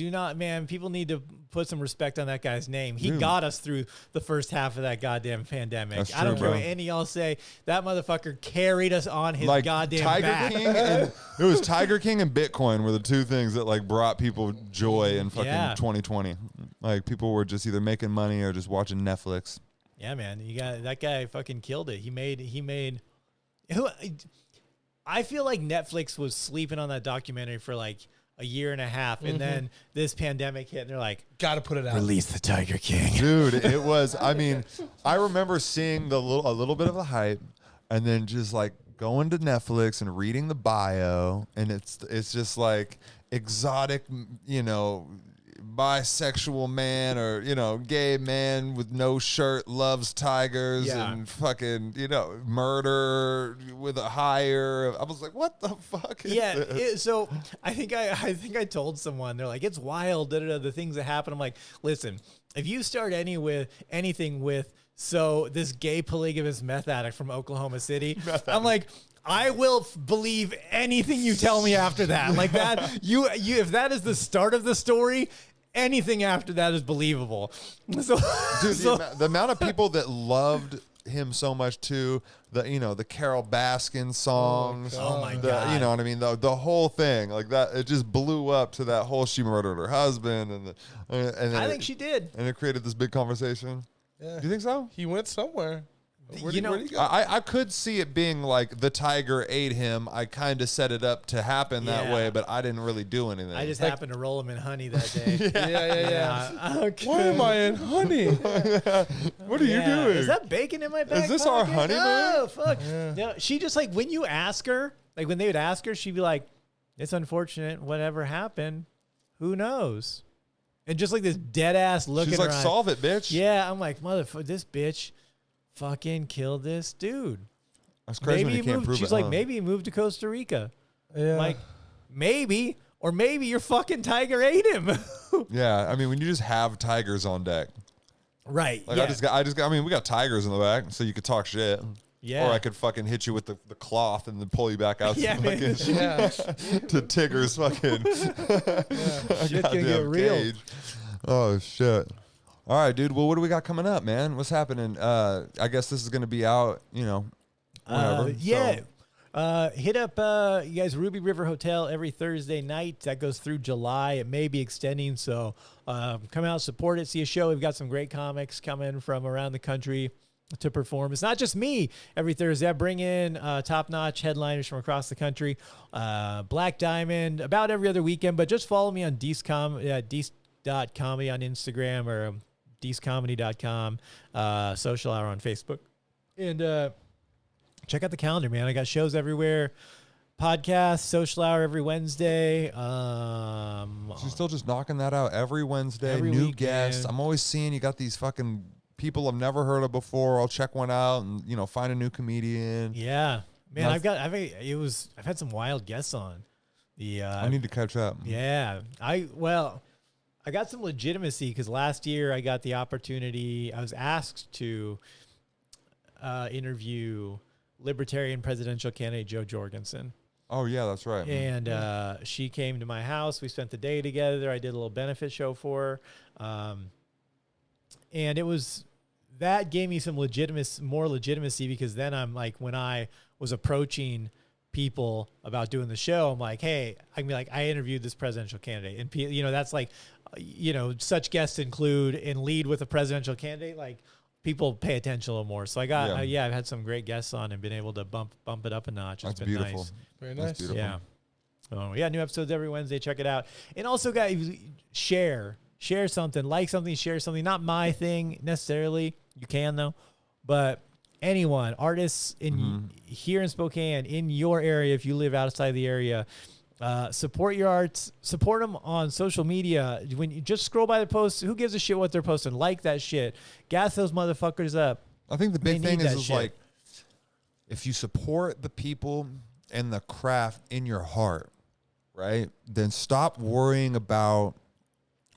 People need to put some respect on that guy's name. He got us through the first half of that goddamn pandemic. That's I don't true, care bro. what any of y'all say. That motherfucker carried us on his goddamn Tiger back. King and, it was Tiger King and Bitcoin were the two things that like brought people joy in fucking 2020. Like people were just either making money or just watching Netflix. Yeah, man. That guy fucking killed it. He made I feel like Netflix was sleeping on that documentary for like a year and a half, and then this pandemic hit, and they're like, gotta put it out. Release the Tiger King. Dude, it was, I mean, I remember seeing a little bit of the hype, and then just like going to Netflix and reading the bio, and it's just like exotic, bisexual man or gay man with no shirt loves tigers and fucking murder with a hire. I was like, what the fuck is this? So I think I told someone, they're like, it's wild, the things that happen. I'm like, listen, if you start anything with so this gay polygamous meth addict from Oklahoma City, I'm like, I will believe anything you tell me after that. Like that, you if that is the start of the story, anything after that is believable. So, dude, the amount of people that loved him so much too, the Carol Baskin songs, oh my god, you know what I mean, the whole thing like that, it just blew up to that whole she murdered her husband, and I think she did, and it created this big conversation. Yeah. Do you think so? He went somewhere. Where'd he go? I could see it being like the tiger ate him. I kind of set it up to happen that way, but I didn't really do anything. I just happened to roll him in honey that day. Yeah. Okay. Why am I in honey? What are you doing? Is that bacon in my back? Is this our honeymoon? Oh, fuck. No, she just like, when you ask her, like when they would ask her, she'd be like, it's unfortunate. Whatever happened, who knows? And just like this dead ass looking She's like, around. solve it, bitch. Yeah, I'm like, motherfucker, this bitch fucking killed this dude. That's crazy when you can't prove She's it. like, huh? maybe he moved to Costa Rica. Yeah. I'm like, maybe, or maybe your fucking tiger ate him. Yeah, I mean, when you just have tigers on deck. Right. Like, yeah. I mean, we got tigers in the back, so you could talk shit. Yeah. Or I could fucking hit you with the cloth and then pull you back out Yeah, to, man. fucking, Yeah. to Tigger's fucking Shit can get goddamn real. cage. Oh, shit. All right, dude. Well, what do we got coming up, man? What's happening? I guess this is going to be out, whenever. Yeah. So, Hit up you guys Ruby River Hotel every Thursday night. That goes through July. It may be extending, so come out, support it, see a show. We've got some great comics coming from around the country to perform. It's not just me every Thursday. I bring in top-notch headliners from across the country. Black Diamond about every other weekend, but just follow me on Deece.comedy on Instagram or DeeceComedy.com, Social Hour on Facebook. And check out the calendar, man. I got shows everywhere. Podcast, Social Hour every Wednesday. she's still just knocking that out every Wednesday. Every New weekend. guests. I'm always seeing you got these fucking people I've never heard of before. I'll check one out and, find a new comedian. Yeah, man. Nice. I've had some wild guests on. I need to catch up. Yeah, I got some legitimacy because last year I got the opportunity. I was asked to interview Libertarian presidential candidate Jo Jorgensen. Oh, yeah, that's right. And she came to my house. We spent the day together. I did a little benefit show for her. And that gave me some more legitimacy because then I'm like, when I was approaching people about doing the show, I'm like, hey, I can be like, I interviewed this presidential candidate. And, that's like, such guests include and lead with a presidential candidate. Like, people pay attention a little more. So I got, I've had some great guests on and been able to bump it up a notch. It's That's been beautiful. nice. Very That's nice. beautiful. Yeah. Oh yeah, new episodes every Wednesday. Check it out. And also, guys, share something, like something, share something. Not my thing necessarily. You can though, but anyone, artists here in Spokane, in your area, if you live outside the area, support your arts. Support them on social media. When you just scroll by the posts, who gives a shit what they're posting? Like that shit. Gas those motherfuckers up. I think the big They thing need that is shit. like, if you support the people and the craft in your heart, right? Then stop worrying about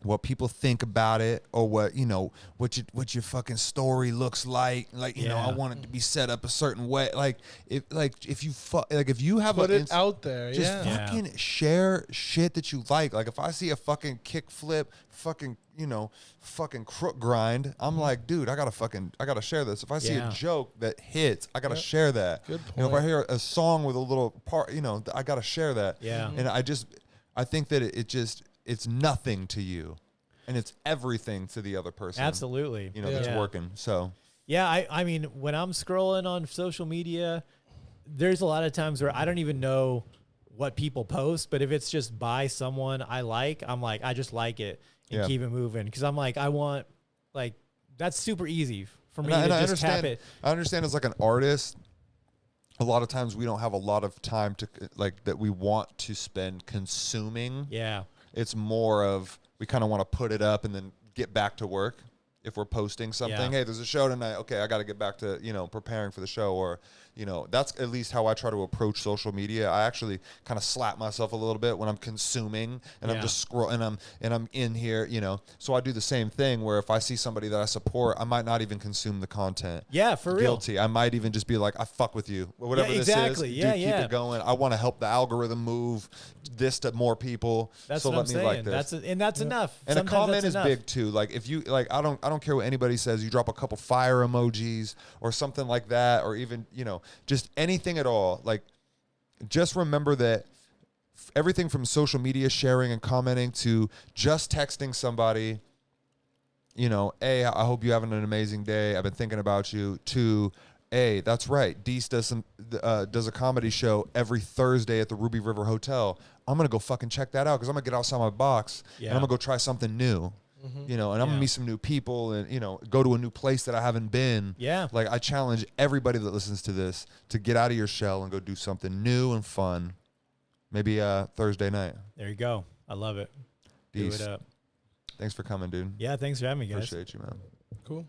what people think about it or what your fucking story looks like. Like, I want it to be set up a certain way. Like if you have Put it out there. just Yeah. fucking share shit that you like. Like if I see a fucking kickflip, fucking crook grind, I'm like, dude, I gotta share this. If I see a joke that hits, I gotta share that. Good If I point. hear a song with a little part, I gotta share that. Yeah. And I think that it's nothing to you, and it's everything to the other person. Absolutely. That's working. So Yeah, I mean, when I'm scrolling on social media, there's a lot of times where I don't even know what people post, but if it's just by someone I like, I'm like, I just like it and keep it moving. Because I'm like, that's super easy for me to just tap it. I understand as like an artist, a lot of times we don't have a lot of time to that we want to spend consuming. Yeah. It's more of we kind of want to put it up and then get back to work. If we're posting something, hey, there's a show tonight. Okay, I got to get back to preparing for the show, or that's at least how I try to approach social media. I actually kind of slap myself a little bit when I'm consuming and I'm just scrolling and I'm in here, So I do the same thing where if I see somebody that I support, I might not even consume the content. Yeah, for real. Guilty. I might even just be like, I fuck with you, whatever exactly. this is. Keep it going. I want to help the algorithm move this to more people. That's so what let I'm me saying. like this. That's enough. And Sometimes a comment that's is enough. big too. Like if you I don't care what anybody says. You drop a couple fire emojis or something like that, or even just anything at all. Like just remember that everything from social media sharing and commenting to just texting somebody, hey, I hope you're having an amazing day. I've been thinking about you. To hey, that's right. Deece does a comedy show every Thursday at the Ruby River Hotel. I'm gonna go fucking check that out because I'm gonna get outside my box and I'm gonna go try something new. And I'm gonna meet some new people and go to a new place that I haven't been. Yeah. Like I challenge everybody that listens to this to get out of your shell and go do something new and fun. Maybe Thursday night. There you go. I love it. Do Deece, it up. thanks for coming, dude. Yeah, thanks for having me, guys. Appreciate you, man. Cool.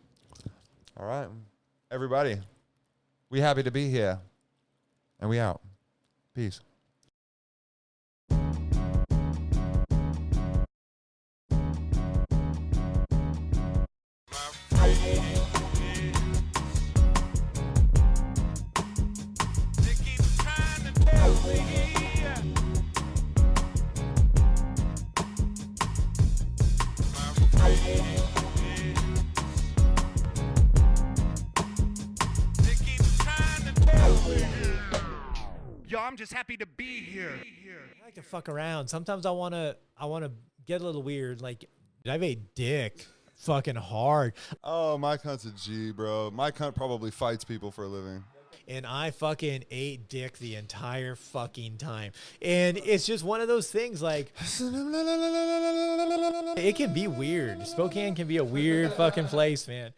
All right. Everybody, we happy to be here. And we out. Peace. Yo, I'm just happy to be here. I like to fuck around. Sometimes I wanna get a little weird. Like, I've ate dick fucking hard, Oh, my cunt's a G, bro. My cunt probably fights people for a living. and I fucking ate dick the entire fucking time. And it's just one of those things. Like, it can be weird. Spokane can be a weird fucking place, man.